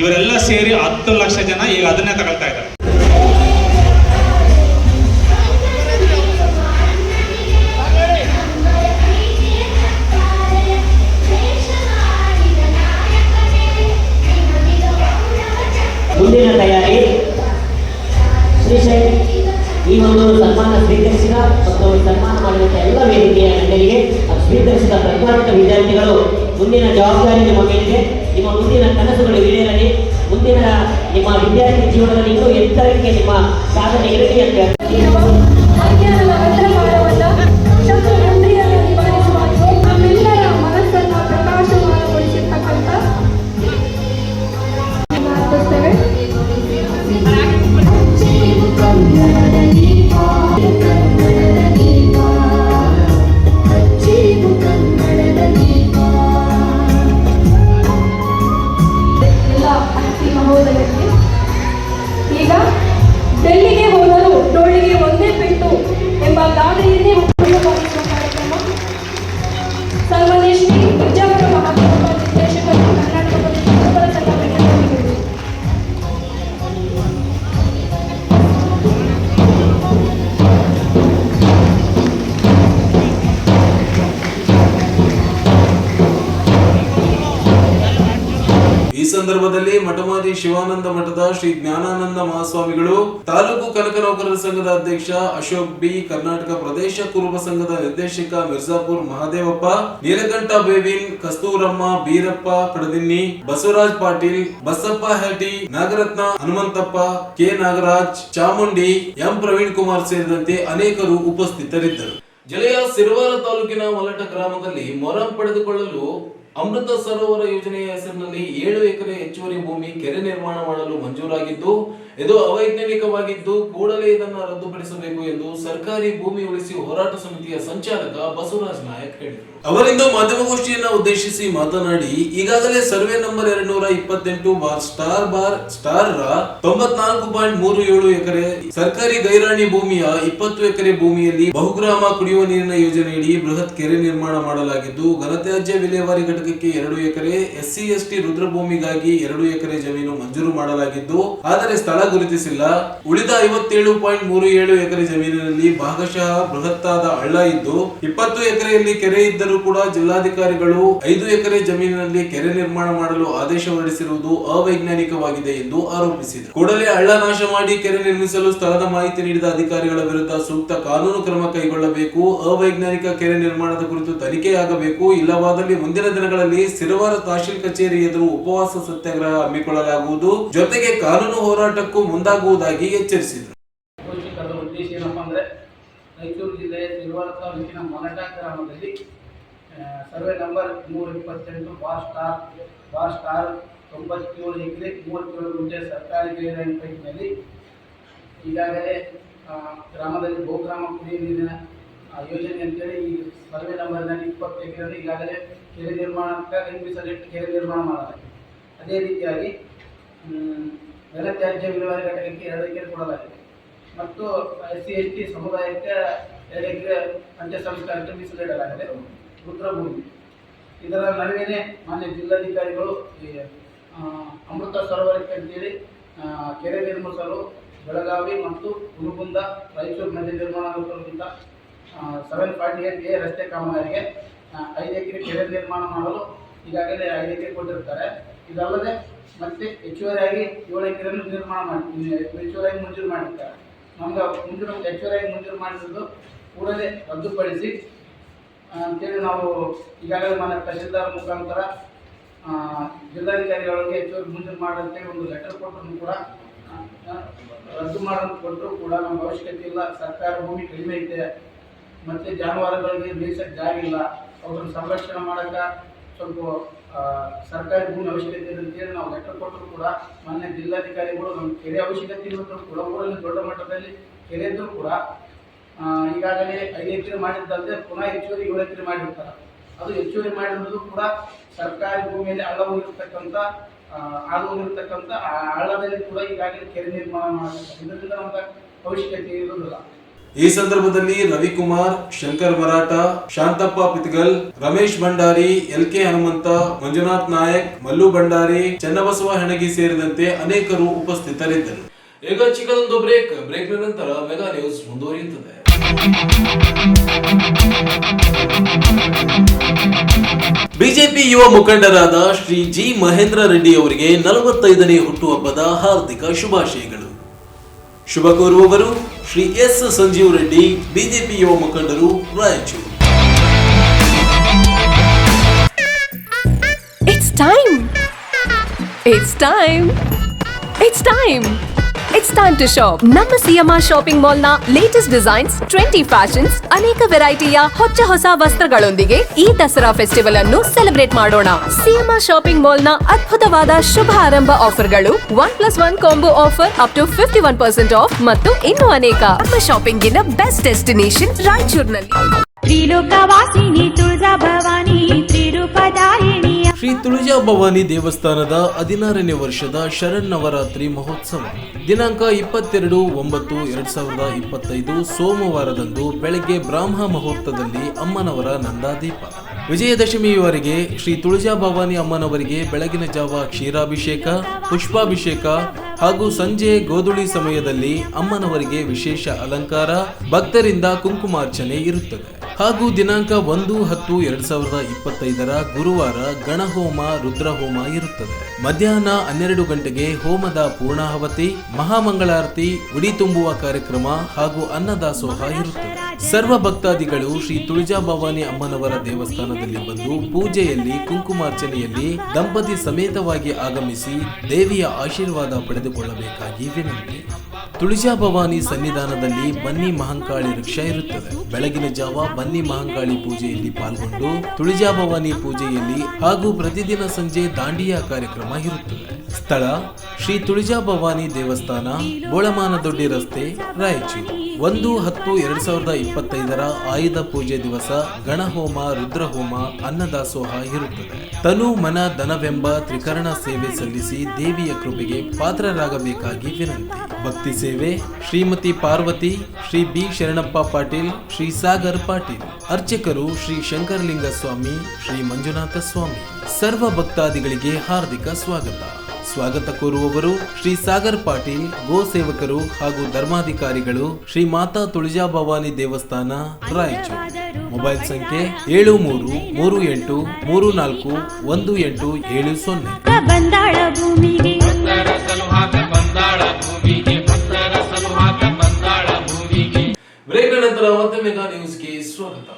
ಇವರೆಲ್ಲ ಸೇರಿ 10 ಲಕ್ಷ ಜನ ಈಗ ಅದನ್ನೇ ತಗೊಳ್ತಾ ಇದ್ದಾರೆ. ಮುಂದಿನ ತಯಾರಿ ಶ್ರೀಶೈಲ್ ಈ ಒಂದು ಸನ್ಮಾನ ಸ್ವೀಕರಿಸಿದ ಮತ್ತು ಸನ್ಮಾನ ಮಾಡಿದಂಥ ಎಲ್ಲ ವೇದಿಕೆಯ ಗಣ್ಯರಿಗೆ ಸ್ವೀಕರಿಸಿದ ಪ್ರತಿಭಾನ್ವಿತ ವಿದ್ಯಾರ್ಥಿಗಳು, ಮುಂದಿನ ಜವಾಬ್ದಾರಿ ನಿಮ್ಮ ಮೇಲಿದೆ. ನಿಮ್ಮ ಮುಂದಿನ ಕನಸುಗಳು ಈಡೇರಲಿ. ಮುಂದಿನ ನಿಮ್ಮ ವಿದ್ಯಾರ್ಥಿ ಜೀವನದಲ್ಲಿ ಇನ್ನೂ ಎತ್ತರಕ್ಕೆ ನಿಮ್ಮ ಸಾಧನೆ ಇರಲಿ ಅಂತ ನಮ್ಮೆಲ್ಲರ ಮನಸ್ಸನ್ನು ಪ್ರಕಾಶಮಾನಗೊಳಿಸಿರ್ತಕ್ಕಂಥ ಈಗ ಡೆಲ್ಲಿಗೆ ಹೋದರೂ ಡೋಳಿಗೆ ಒಂದೇ ಪೆಟ್ಟು ಎಂಬ ಗಾದೆಯನ್ನೇ ಉಪಯೋಗಿಸುವ ಕಾರ್ಯಕ್ರಮ ಸನ್ಮಾನ್ಯ ಶ್ರೀ ವಿಜಯಪುರ ಮಹಾತ್ಮ ನಿರ್ದೇಶಕರು ಕರ್ನಾಟಕ ಪ್ರದೇಶ ಸಂಘಟನೆ ಈ ಸಂದರ್ಭದಲ್ಲಿ ಮಠಮಾರಿ ಶಿವಾನಂದ ಮಠದ ಶ್ರೀ ಜ್ಞಾನಾನಂದ ಮಹಾಸ್ವಾಮಿಗಳು, ತಾಲೂಕು ಕನಕ ನೌಕರರ ಸಂಘದ ಅಧ್ಯಕ್ಷ ಅಶೋಕ್ ಬಿ, ಕರ್ನಾಟಕ ಪ್ರದೇಶ ಕುರುಬ ಸಂಘದ ನಿರ್ದೇಶಕ ಮಿರ್ಜಾಪುರ್ ಮಹಾದೇವಪ್ಪ, ನೀಲಕಂಠ ಬೇವಿನ್, ಕಸ್ತೂರಮ್ಮ, ಬೀರಪ್ಪ ಕಡದಿನ್ನಿ, ಬಸವರಾಜ್ ಪಾಟೀಲ್, ಬಸಪ್ಪ ಹೆಟಿ, ನಾಗರತ್ನ, ಹನುಮಂತಪ್ಪ, ಕೆ ನಾಗರಾಜ್, ಚಾಮುಂಡಿ, ಎಂ ಪ್ರವೀಣ್ ಕುಮಾರ್ ಸೇರಿದಂತೆ ಅನೇಕರು ಉಪಸ್ಥಿತರಿದ್ದರು. ಜಿಲ್ಲೆಯ ಸಿರವಾರ ತಾಲೂಕಿನ ಮಲಟ ಗ್ರಾಮದಲ್ಲಿ ಮೊರಂ ಪಡೆದುಕೊಳ್ಳಲು ಅಮೃತ ಸರೋವರ ಯೋಜನೆಯ ಹೆಸರಿನಲ್ಲಿ 7 ಎಕರೆ ಹೆಚ್ಚುವರಿ ಭೂಮಿ ಕೆರೆ ನಿರ್ಮಾಣ ಮಾಡಲು ಮಂಜೂರಾಗಿದ್ದು, ಇದು ಅವೈಜ್ಞಾನಿಕವಾಗಿದ್ದು ಕೂಡಲೇ ಇದನ್ನು ರದ್ದುಪಡಿಸಬೇಕು ಎಂದು ಸರ್ಕಾರಿ ಭೂಮಿ ಉಳಿಸಿ ಹೋರಾಟ ಸಮಿತಿಯ ಸಂಚಾಲಕ ಬಸವರಾಜ್ ನಾಯಕ್ ಹೇಳಿದರು. ಅವರಿಂದು ಮಾಧ್ಯಮಗೋಷ್ಠಿಯನ್ನ ಉದ್ದೇಶಿಸಿ ಮಾತನಾಡಿ, ಈಗಾಗಲೇ ಸರ್ವೆ ನಂಬರ್ 228/***ರ 94.37 ಎಕರೆ ಸರ್ಕಾರಿ ಗೈರಾಣಿ ಭೂಮಿಯ 20 ಎಕರೆ ಭೂಮಿಯಲ್ಲಿ ಬಹುಗ್ರಾಮ ಕುಡಿಯುವ ನೀರಿನ ಯೋಜನೆಯಡಿ ಬೃಹತ್ ಕೆರೆ ನಿರ್ಮಾಣ ಮಾಡಲಾಗಿದ್ದು, ಘನತ್ಯಾಜ್ಯ ವಿಲೇವಾರಿ ಘಟಕಕ್ಕೆ 2 ಎಕರೆ, SC/ST ರುದ್ರಭೂಮಿಗಾಗಿ 2 ಎಕರೆ ಜಮೀನು ಮಂಜೂರು ಮಾಡಲಾಗಿದ್ದು, ಆದರೆ ಸ್ಥಳ ಗುರುತಿಸಿಲ್ಲ. ಉಳಿದ 57.37 ಎಕರೆ ಜಮೀನಿನಲ್ಲಿ ಭಾಗಶಃ ಬೃಹತ್ತಾದ ಹಳ್ಳ ಇದ್ದು, 20 ಎಕರೆಯಲ್ಲಿ ಕೆರೆ ಇದ್ದರೂ ಕೂಡ ಜಿಲ್ಲಾಧಿಕಾರಿಗಳು 5 ಎಕರೆ ಜಮೀನಿನಲ್ಲಿ ಕೆರೆ ನಿರ್ಮಾಣ ಮಾಡಲು ಆದೇಶ ಹೊರಡಿಸಿರುವುದು ಅವೈಜ್ಞಾನಿಕವಾಗಿದೆ ಎಂದು ಆರೋಪಿಸಿದರು. ಕೂಡಲೇ ಹಳ್ಳ ನಾಶ ಮಾಡಿ ಕೆರೆ ನಿರ್ಮಿಸಲು ಸ್ಥಳದ ಮಾಹಿತಿ ನೀಡಿದ ಅಧಿಕಾರಿಗಳ ವಿರುದ್ಧ ಸೂಕ್ತ ಕಾನೂನು ಕ್ರಮ ಕೈಗೊಳ್ಳಬೇಕು. ಅವೈಜ್ಞಾನಿಕ ಕೆರೆ ನಿರ್ಮಾಣದ ಕುರಿತು ತನಿಖೆಯಾಗಬೇಕು. ಇಲ್ಲವಾದಲ್ಲಿ ಮುಂದಿನ ದಿನಗಳಲ್ಲಿ ಸಿರವಾರ ತಹಶೀಲ್ ಕಚೇರಿ ಎದುರು ಉಪವಾಸ ಸತ್ಯಾಗ್ರಹ ಹಮ್ಮಿಕೊಳ್ಳಲಾಗುವುದು. ಜೊತೆಗೆ ಕಾನೂನು ಹೋರಾಟಕ್ಕೂ ಮುಂದಾಗುವುದಾಗಿ ಎಚ್ಚರಿಸಿದರು. ಉದ್ದೇಶ ಏನಪ್ಪಾ ಅಂದ್ರೆ, ರಾಯಚೂರು ಜಿಲ್ಲೆಯ ಸಿರವಾರ ತಾಲೂಕಿನ ಮಲಟ ಗ್ರಾಮದಲ್ಲಿ ಸರ್ವೆ ನಂಬರ್ 327/**97 ಎಕರೆ 37 ಗುಂಟೆ ಸರ್ಕಾರಿ ಗೈರಾಣಿ ಪೈಕಿನಲ್ಲಿ ಈಗಾಗಲೇ ಗ್ರಾಮದಲ್ಲಿ ಬಹುಗ್ರಾಮ ಕುಡಿಯುವ ನೀರಿನ ಯೋಜನೆ ಅಂತೇಳಿ ಈ ಸರ್ವೆ ನಂಬರ್ನಲ್ಲಿ 20 ಎಕರೆಯಲ್ಲಿ ಈಗಾಗಲೇ ಕೆರೆ ನಿರ್ಮಾಣಕ್ಕೆ ನಿರ್ಮಿಸಲಿಟ್ಟು ಕೆರೆ ನಿರ್ಮಾಣ ಮಾಡಲಾಗಿದೆ. ಅದೇ ರೀತಿಯಾಗಿ ಘನತ್ಯಾಜ್ಯ ವಿಲೇವಾರಿ ಘಟಕಕ್ಕೆ 2 ಎಕರೆ ಕೊಡಲಾಗಿದೆ ಮತ್ತು SC/ST ಸಮುದಾಯಕ್ಕೆ 2 ಎಕರೆ ಅಂತ್ಯ ಸಂಸ್ಕಾರಕ್ಕೆ ಮೀಸಲಿಡಲಾಗಿದೆ ರುದ್ರಭೂಮಿ. ಇದರ ನಡುವೆ ಮಾನ್ಯ ಜಿಲ್ಲಾಧಿಕಾರಿಗಳು ಅಮೃತ ಸರೋವರಕ್ಕೆ ಅಂತೇಳಿ ಕೆರೆ ನಿರ್ಮಿಸಲು ಬೆಳಗಾವಿ ಮತ್ತು ಹುನಗುಂದ ರಾಯಚೂರು ಮಧ್ಯೆ ನಿರ್ಮಾಣವಾಗಿರುವಂಥ 748A ರಸ್ತೆ ಕಾಮಗಾರಿಗೆ 5 ಎಕರೆ ಕೆರೆ ನಿರ್ಮಾಣ ಮಾಡಲು ಈಗಾಗಲೇ 5 ಎಕರೆ ಕೊಟ್ಟಿರ್ತಾರೆ. ಇದಲ್ಲದೆ ಮತ್ತೆ ಹೆಚ್ಚುವರಿಯಾಗಿ 7 ಎಕರೆಯನ್ನು ಹೆಚ್ಚುವರಿಯಾಗಿ ಮಂಜೂರು ಮಾಡಿರ್ತಾರೆ. ನಮ್ಗೆ ಹೆಚ್ಚುವರಿಯಾಗಿ ಮಂಜೂರು ಮಾಡಿರೋದು ಕೂಡಲೇ ರದ್ದುಪಡಿಸಿ ಅಂತೇಳಿ ನಾವು ಈಗಾಗಲೇ ಮಾನ್ಯ ತಹಶೀಲ್ದಾರ್ ಮುಖಾಂತರ ಜಿಲ್ಲಾಧಿಕಾರಿಗಳಿಗೆ ಹೆಚ್ಚುವರಿ ಮಂಜೂರು ಮಾಡಂತೇಳಿ ಒಂದು ಲೆಟರ್ ಕೊಟ್ಟರು ಕೂಡ ರದ್ದು ಮಾಡೋದು ಕೊಟ್ಟರು ಕೂಡ ನಮ್ಗೆ ಅವಶ್ಯಕತೆ ಇಲ್ಲ. ಸರ್ಕಾರ ಭೂಮಿ ಕಡಿಮೆ ಐತೆ, ಮತ್ತು ಜಾನುವಾರುಗಳಿಗೆ ಮೇಯ್ಸಕ್ಕೆ ಜಾಗ ಇಲ್ಲ, ಅವ್ರನ್ನ ಸಂರಕ್ಷಣೆ ಮಾಡೋಕ್ಕೆ ಸ್ವಲ್ಪ ಸರ್ಕಾರಿ ಭೂಮಿ ಅವಶ್ಯಕತೆ ಇದೆ ಅಂತೇಳಿ ನಾವು ಲೆಟರ್ ಕೊಟ್ಟರು ಕೂಡ ಮೊನ್ನೆ ಜಿಲ್ಲಾಧಿಕಾರಿಗಳು ನಮ್ಮ ಕೆರೆ ಅವಶ್ಯಕತೆ ಇದ್ದರೂ ಕೂಡ ಊರಲ್ಲಿ ದೊಡ್ಡ ಮಟ್ಟದಲ್ಲಿ ಕೆರೆ ಇದ್ದರೂ ಕೂಡ ಈಗಾಗಲೇ 5 ಎಕರೆ ಮಾಡಿದ್ದಲ್ಲದೆ ಪುನಃ ಹೆಚ್ಚುವರಿ 7 ಎಕರೆ ಮಾಡಿರ್ತಾರೆ. ಅದು ಹೆಚ್ಚುವರಿ ಮಾಡಿರೋದು ಕೂಡ ಸರ್ಕಾರಿ ಭೂಮಿಯಲ್ಲಿ ಹಾದು ಹೋಗಿರ್ತಕ್ಕಂಥ ಹಳ್ಳದಲ್ಲಿ ಕೂಡ ಈಗಾಗಲೇ ಕೆರೆ ನಿರ್ಮಾಣ ಮಾಡಬೇಕು. ಇದರಿಂದ ನಮ್ಗೆ ಅವಶ್ಯಕತೆ ಇರುವುದಿಲ್ಲ. ಈ ಸಂದರ್ಭದಲ್ಲಿ ರವಿಕುಮಾರ್, ಶಂಕರ್ ಮರಾಠ, ಶಾಂತಪ್ಪ ಪಿತ್ಗಲ್, ರಮೇಶ್ ಭಂಡಾರಿ, LK ಹನುಮಂತ, ಮಂಜುನಾಥ್ ನಾಯಕ್, ಮಲ್ಲು ಭಂಡಾರಿ, ಚನ್ನಬಸವ ಹೆಣಗಿ ಸೇರಿದಂತೆ ಅನೇಕರು ಉಪಸ್ಥಿತರಿದ್ದರು. ಈಗ ಚಿಕ್ಕದೊಂದು ಬ್ರೇಕ್ ನಂತರ ಮೆಗಾ ನ್ಯೂಸ್ ಮುಂದುವರಿಯುತ್ತದೆ. ಬಿಜೆಪಿ ಯುವ ಮುಖಂಡರಾದ ಶ್ರೀ ಜಿ ಮಹೇಂದ್ರ ರೆಡ್ಡಿ ಅವರಿಗೆ 45ನೇ ಹುಟ್ಟುಹಬ್ಬದ ಹಾರ್ದಿಕ ಶುಭಾಶಯಗಳು. ಶುಭ ಕೋರುವವರು ಶ್ರೀ ಎಸ್ ಸಂಜೀವ್ ರೆಡ್ಡಿ, ಬಿಜೆಪಿ ಯುವ ಮುಖಂಡರು, Raichur. It's time. It's time. It's time. It's time to shop. ನಮ್ಮ ಸಿಎಂಆರ್ ಶಾಪಿಂಗ್ ಮಾಲ್ ನ ಲೇಟೆಸ್ಟ್ ಡಿಸೈನ್ಸ್, ಟ್ರೆಂಡಿ ಫ್ಯಾಷನ್ಸ್, ಅನೇಕ ವೆರೈಟಿಯ ಹೊಸ ವಸ್ತ್ರಗಳೊಂದಿಗೆ ಈ ದಸರಾ ಫೆಸ್ಟಿವಲ್ ಅನ್ನು ಸೆಲೆಬ್ರೇಟ್ ಮಾಡೋಣ. ಸಿಎಂಆರ್ ಶಾಪಿಂಗ್ ಮಾಲ್ ನ ಅದ್ಭುತವಾದ ಶುಭ ಆರಂಭ ಆಫರ್ಗಳು, 1+1 combo offer up to 51% off ಮತ್ತು ಇನ್ನೂ ಅನೇಕ. ನಮ್ಮ ಶಾಪಿಂಗಿನ ಬೆಸ್ಟ್ ಡೆಸ್ಟಿನೇಷನ್ ರಾಯಚೂರಿನಲ್ಲಿ. ತ್ರಿಲೋಕವಾಸಿನಿ ತುಳಜಾ ಭವಾನಿ ತ್ರಿರೂಪದಾಯಿನಿ. ಶ್ರೀ ತುಳಜಾ ಭವಾನಿ ದೇವಸ್ಥಾನದ 16ನೇ ವರ್ಷದ ಶರನ್ನವರಾತ್ರಿ ಮಹೋತ್ಸವ ದಿನಾಂಕ 22/9/2025 ಸೋಮವಾರದಂದು ಬೆಳಗ್ಗೆ ಬ್ರಾಹ್ಮ ಮುಹೂರ್ತದಲ್ಲಿ ಅಮ್ಮನವರ ನಂದಾದೀಪ. ವಿಜಯದಶಮಿಯವರೆಗೆ ಶ್ರೀ ತುಳಜಾ ಭವಾನಿ ಅಮ್ಮನವರಿಗೆ ಬೆಳಗಿನ ಜಾವ ಕ್ಷೀರಾಭಿಷೇಕ, ಪುಷ್ಪಾಭಿಷೇಕ ಹಾಗೂ ಸಂಜೆ ಗೋಧುಳಿ ಸಮಯದಲ್ಲಿ ಅಮ್ಮನವರಿಗೆ ವಿಶೇಷ ಅಲಂಕಾರ, ಭಕ್ತರಿಂದ ಕುಂಕುಮಾರ್ಚನೆ ಇರುತ್ತದೆ. ಹಾಗೂ ದಿನಾಂಕ 1/10/2025 ಗುರುವಾರ ಗಣಹೋಮ, ರುದ್ರಹೋಮ ಇರುತ್ತದೆ. ಮಧ್ಯಾಹ್ನ 12 ಗಂಟೆಗೆ ಹೋಮದ ಪೂರ್ಣಾಹುತಿ, ಮಹಾಮಂಗಳಾರತಿ, ಉಡಿ ತುಂಬುವ ಕಾರ್ಯಕ್ರಮ ಹಾಗೂ ಅನ್ನದಾಸೋಹ ಇರುತ್ತದೆ. ಸರ್ವ ಭಕ್ತಾದಿಗಳು ಶ್ರೀ ತುಳಜಾ ಭವಾನಿ ಅಮ್ಮನವರ ದೇವಸ್ಥಾನದಲ್ಲಿ ಬಂದು ಪೂಜೆಯಲ್ಲಿ, ಕುಂಕುಮಾರ್ಚನೆಯಲ್ಲಿ ದಂಪತಿ ಸಮೇತವಾಗಿ ಆಗಮಿಸಿ ದೇವಿಯ ಆಶೀರ್ವಾದ ಪಡೆದುಕೊಳ್ಳಬೇಕಾಗಿ ವಿನಂತಿ. ತುಳಜಾ ಭವಾನಿ ಸನ್ನಿಧಾನದಲ್ಲಿ ಬನ್ನಿ ಮಹಂಕಾಳಿ ವೃಕ್ಷ ಇರುತ್ತದೆ. ಬೆಳಗಿನ ಜಾವ ಬನ್ನಿ ಮಹಂಕಾಳಿ ಪೂಜೆಯಲ್ಲಿ ಪಾಲ್ಗೊಂಡು ತುಳಜಾ ಭವಾನಿ ಪೂಜೆಯಲ್ಲಿ ಹಾಗೂ ಪ್ರತಿದಿನ ಸಂಜೆ ದಾಂಡಿಯಾ ಕಾರ್ಯಕ್ರಮ ಇರುತ್ತದೆ. ಸ್ಥಳ ಶ್ರೀ ತುಳಜಾ ಭವಾನಿ ದೇವಸ್ಥಾನ, ಬೋಳಮಾನದೊಡ್ಡಿ ರಸ್ತೆ, ರಾಯಚೂರು. 1/10/2025 ಆಯುಧ ಪೂಜೆ ದಿವಸ ಗಣಹೋಮ, ರುದ್ರಹೋಮ, ಅನ್ನದಾಸೋಹ ಇರುತ್ತದೆ. ತನು ಮನ ಧನವೆಂಬ ತ್ರಿಕರಣ ಸೇವೆ ಸಲ್ಲಿಸಿ ದೇವಿಯ ಕೃಪೆಗೆ ಪಾತ್ರರಾಗಬೇಕಾಗಿ ವಿನಂತಿ. ಭಕ್ತಿ ಸೇವೆ ಶ್ರೀಮತಿ ಪಾರ್ವತಿ, ಶ್ರೀ ಬಿ ಶರಣಪ್ಪ ಪಾಟೀಲ್, ಶ್ರೀ ಸಾಗರ್ ಪಾಟೀಲ್. ಅರ್ಚಕರು ಶ್ರೀ ಶಂಕರಲಿಂಗ ಸ್ವಾಮಿ, ಶ್ರೀ ಮಂಜುನಾಥ ಸ್ವಾಮಿ. ಸರ್ವ ಭಕ್ತಾದಿಗಳಿಗೆ ಹಾರ್ದಿಕ ಸ್ವಾಗತ ಕೋರುವವರು ಶ್ರೀ ಸಾಗರ್ ಪಾಟೀಲ್, ಗೋ ಸೇವಕರು ಹಾಗೂ ಧರ್ಮಾಧಿಕಾರಿಗಳು, ಶ್ರೀ ಮಾತಾ ತುಳಜಾ ಭವಾನಿ ದೇವಸ್ಥಾನ, ರಾಯಚೂರು. ಮೊಬೈಲ್ ಸಂಖ್ಯೆ 7338341870. ಬಂದಾಳ ಭೂಮಿಗೆ ಬ್ರೇಕ್ ನಂತರ ಮತ್ತೆ ಮೆಗಾ ನ್ಯೂಸ್ಗೆ ಸ್ವಾಗತ.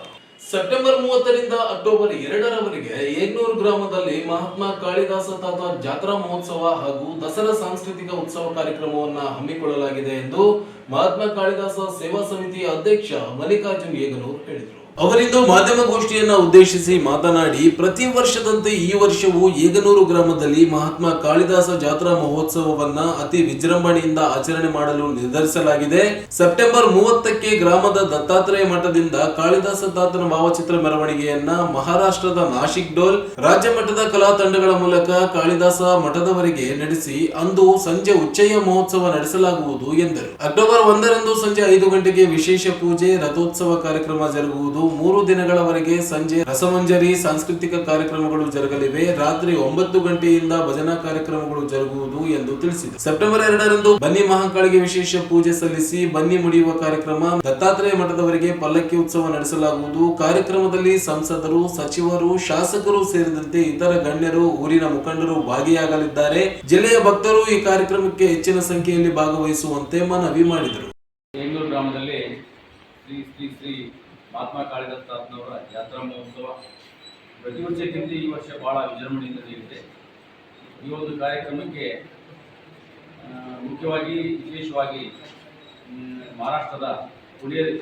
ಸೆಪ್ಟೆಂಬರ್ 30ರಿಂದ ಅಕ್ಟೋಬರ್ 2ರವರೆಗೆ ಏಗ್ನೂರು ಗ್ರಾಮದಲ್ಲಿ ಮಹಾತ್ಮ ಕಾಳಿದಾಸ ತಾತ ಜಾತ್ರಾ ಮಹೋತ್ಸವ ಹಾಗೂ ದಸರಾ ಸಾಂಸ್ಕೃತಿಕ ಉತ್ಸವ ಕಾರ್ಯಕ್ರಮವನ್ನು ಹಮ್ಮಿಕೊಳ್ಳಲಾಗಿದೆ ಎಂದು ಮಹಾತ್ಮ ಕಾಳಿದಾಸ ಸೇವಾ ಸಮಿತಿ ಅಧ್ಯಕ್ಷ ಮಲ್ಲಿಕಾರ್ಜುನ್ ಏಗನೂರ್ ಹೇಳಿದರು. ಅವರಿಂದು ಮಾಧ್ಯಮಗೋಷ್ಠಿಯನ್ನ ಉದ್ದೇಶಿಸಿ ಮಾತನಾಡಿ, ಪ್ರತಿ ವರ್ಷದಂತೆ ಈ ವರ್ಷವೂ ಏಗನೂರು ಗ್ರಾಮದಲ್ಲಿ ಮಹಾತ್ಮ ಕಾಳಿದಾಸ ಜಾತ್ರಾ ಮಹೋತ್ಸವವನ್ನ ಅತಿ ವಿಜೃಂಭಣೆಯಿಂದ ಆಚರಣೆ ಮಾಡಲು ನಿರ್ಧರಿಸಲಾಗಿದೆ. ಸೆಪ್ಟೆಂಬರ್ 30ಕ್ಕೆ ಗ್ರಾಮದ ದತ್ತಾತ್ರೇಯ ಮಠದಿಂದ ಕಾಳಿದಾಸ ತಾತನ ಭಾವಚಿತ್ರ ಮೆರವಣಿಗೆಯನ್ನ ಮಹಾರಾಷ್ಟ್ರದ ನಾಶಿಕ್ ಡೋಲ್ ರಾಜ್ಯ ಮಟ್ಟದ ಕಲಾ ತಂಡಗಳ ಮೂಲಕ ಕಾಳಿದಾಸ ಮಠದವರೆಗೆ ನಡೆಸಿ ಅಂದು ಸಂಜೆ ಉಚ್ಚಯ್ಯ ಮಹೋತ್ಸವ ನಡೆಸಲಾಗುವುದು ಎಂದರು. ಅಕ್ಟೋಬರ್ 1ರಂದು ಸಂಜೆ 5 ಗಂಟೆಗೆ ವಿಶೇಷ ಪೂಜೆ, ರಥೋತ್ಸವ ಕಾರ್ಯಕ್ರಮ ಜರುಗುವುದು. 3 ದಿನಗಳವರೆಗೆ ಸಂಜೆ ರಸಮಂಜರಿ ಸಾಂಸ್ಕೃತಿಕ ಕಾರ್ಯಕ್ರಮಗಳು ಜರುಗಲಿವೆ. ರಾತ್ರಿ 9 ಗಂಟೆಯಿಂದ ಭಜನಾ ಕಾರ್ಯಕ್ರಮಗಳು ಜರುಗುವುದು ಎಂದು ತಿಳಿಸಿದರು. ಸೆಪ್ಟೆಂಬರ್ 2ರಂದು ಬನ್ನಿ ಮಹಾಕಾಳಿಗೆ ವಿಶೇಷ ಪೂಜೆ ಸಲ್ಲಿಸಿ ಬನ್ನಿ ಮುಡಿಯುವ ಕಾರ್ಯಕ್ರಮ, ದತ್ತಾತ್ರೇಯ ಮಠದವರೆಗೆ ಪಲ್ಲಕ್ಕಿ ಉತ್ಸವ ನಡೆಸಲಾಗುವುದು. ಕಾರ್ಯಕ್ರಮದಲ್ಲಿ ಸಂಸದರು, ಸಚಿವರು, ಶಾಸಕರು ಸೇರಿದಂತೆ ಇತರ ಗಣ್ಯರು, ಊರಿನ ಮುಖಂಡರು ಭಾಗಿಯಾಗಲಿದ್ದಾರೆ. ಜಿಲ್ಲೆಯ ಭಕ್ತರು ಈ ಕಾರ್ಯಕ್ರಮಕ್ಕೆ ಹೆಚ್ಚಿನ ಸಂಖ್ಯೆಯಲ್ಲಿ ಭಾಗವಹಿಸುವಂತೆ ಮನವಿ ಮಾಡಿದರು. ಏಗ್ನೂರು ಗ್ರಾಮದಲ್ಲಿ ಶ್ರೀ ಮಹಾತ್ಮ ಕಾಳಿದಾಸ ತಾತನವರ ಜಾತ್ರಾ ಮಹೋತ್ಸವ ಪ್ರತಿ ವರ್ಷಕ್ಕಿಂತ ಈ ವರ್ಷ ಭಾಳ ವಿಜೃಂಭಣೆಯಿಂದ ನಡೆಯುತ್ತೆ. ಈ ಒಂದು ಕಾರ್ಯಕ್ರಮಕ್ಕೆ ಮುಖ್ಯವಾಗಿ ವಿಶೇಷವಾಗಿ ಮಹಾರಾಷ್ಟ್ರದ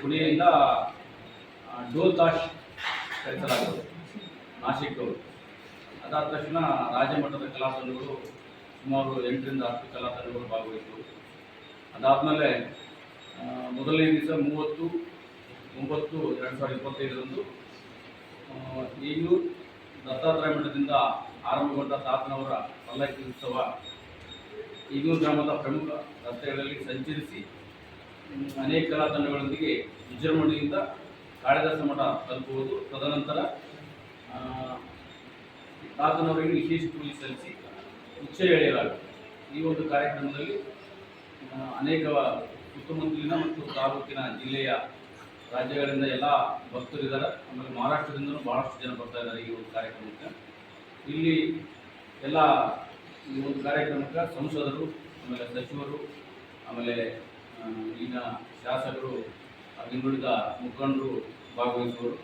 ಪುಣೆಯಿಂದ ಡೋಲ್ ತಾಶ್ ಕರೆಸಲಾಗುವುದು, ನಾಸಿಕ್ ಡೋಲ್. ಅದಾದ ತಕ್ಷಣ ರಾಜ್ಯ ಮಟ್ಟದ ಕಲಾ ತಂಡಗಳು ಸುಮಾರು 8 ರಿಂದ 10 ಕಲಾ ತಂಡಗಳು ಭಾಗವಹಿಸಿದವು. ಅದಾದಮೇಲೆ ಮೊದಲನೇ ದಿವಸ 30/9/2025 ಈಗಲೂ ದತ್ತಾತ್ರೇಯ ಮಠದಿಂದ ಆರಂಭಗೊಂಡ ತಾತನವರ ಪಲ್ಲಕ್ಕಿ ಉತ್ಸವ ಈಗಲೂ ಗ್ರಾಮದ ಪ್ರಮುಖ ರಸ್ತೆಗಳಲ್ಲಿ ಸಂಚರಿಸಿ ಅನೇಕ ಕಲಾ ತಂಡಗಳೊಂದಿಗೆ ವಿಜೃಂಭಣೆಯಿಂದ ಕಾಳಿದಾಸ ಮಠ ತಲುಪುವುದು. ತದನಂತರ ತಾತನವರಿಗೆ ವಿಶೇಷ ಪೂಜೆ ಸಲ್ಲಿಸಿ ಉಚ್ಚ ಎಳೆಯಲಾಗುತ್ತದೆ. ಈ ಒಂದು ಕಾರ್ಯಕ್ರಮದಲ್ಲಿ ಅನೇಕ ಸುತ್ತಮುತ್ತಲಿನ ಮತ್ತು ತಾಲೂಕಿನ ಜಿಲ್ಲೆಯ ರಾಜ್ಯಗಳಿಂದ ಎಲ್ಲ ಭಕ್ತರಿದ್ದಾರೆ. ಆಮೇಲೆ ಮಹಾರಾಷ್ಟ್ರದಿಂದಲೂ ಬಹಳಷ್ಟು ಜನ ಬರ್ತಾ ಇದ್ದಾರೆ ಈ ಒಂದು ಕಾರ್ಯಕ್ರಮಕ್ಕೆ. ಇಲ್ಲಿ ಎಲ್ಲ ಈ ಒಂದು ಕಾರ್ಯಕ್ರಮಕ್ಕೆ ಸಂಸದರು, ಆಮೇಲೆ ಸಚಿವರು, ಆಮೇಲೆ ಇಲ್ಲಿನ ಶಾಸಕರು, ಹಿಂದುಳಿದ ಮುಖಂಡರು ಭಾಗವಹಿಸುವರು.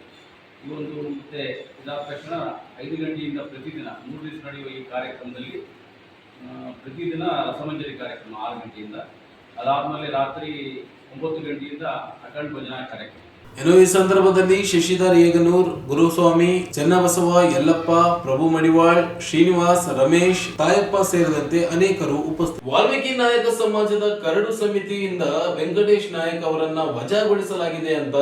ಈ ಒಂದು ಮತ್ತೆ ಇದಾದ ತಕ್ಷಣ 5 ಗಂಟೆಯಿಂದ ಪ್ರತಿದಿನ 3 ದಿವಸ ನಡೆಯುವ ಈ ಕಾರ್ಯಕ್ರಮದಲ್ಲಿ ಪ್ರತಿದಿನ ರಸಮಂಜರಿ ಕಾರ್ಯಕ್ರಮ 6 ಗಂಟೆಯಿಂದ, ಅದಾದಮೇಲೆ ರಾತ್ರಿ 9 ಗಂಟೆಯಿಂದ ಅಖಂಡ ಭಜನಾ ಕಾರ್ಯಕ್ರಮ. ಇನ್ನು ಈ ಸಂದರ್ಭದಲ್ಲಿ ಶಶಿಧರ್ ಏಗನೂರ್, ಗುರುಸ್ವಾಮಿ, ಚೆನ್ನಬಸವ, ಯಲ್ಲಪ್ಪ, ಪ್ರಭು ಮಡಿವಾಳ್, ಶ್ರೀನಿವಾಸ್, ರಮೇಶ್, ತಾಯಪ್ಪ ಸೇರಿದಂತೆ ಅನೇಕರು ಉಪಸ್ಥಿತರು. ವಾಲ್ಮೀಕಿ ನಾಯಕ ಸಮಾಜದ ಕರಡು ಸಮಿತಿಯಿಂದ ವೆಂಕಟೇಶ್ ನಾಯಕ್ ಅವರನ್ನ ವಜಾಗೊಳಿಸಲಾಗಿದೆ ಅಂತ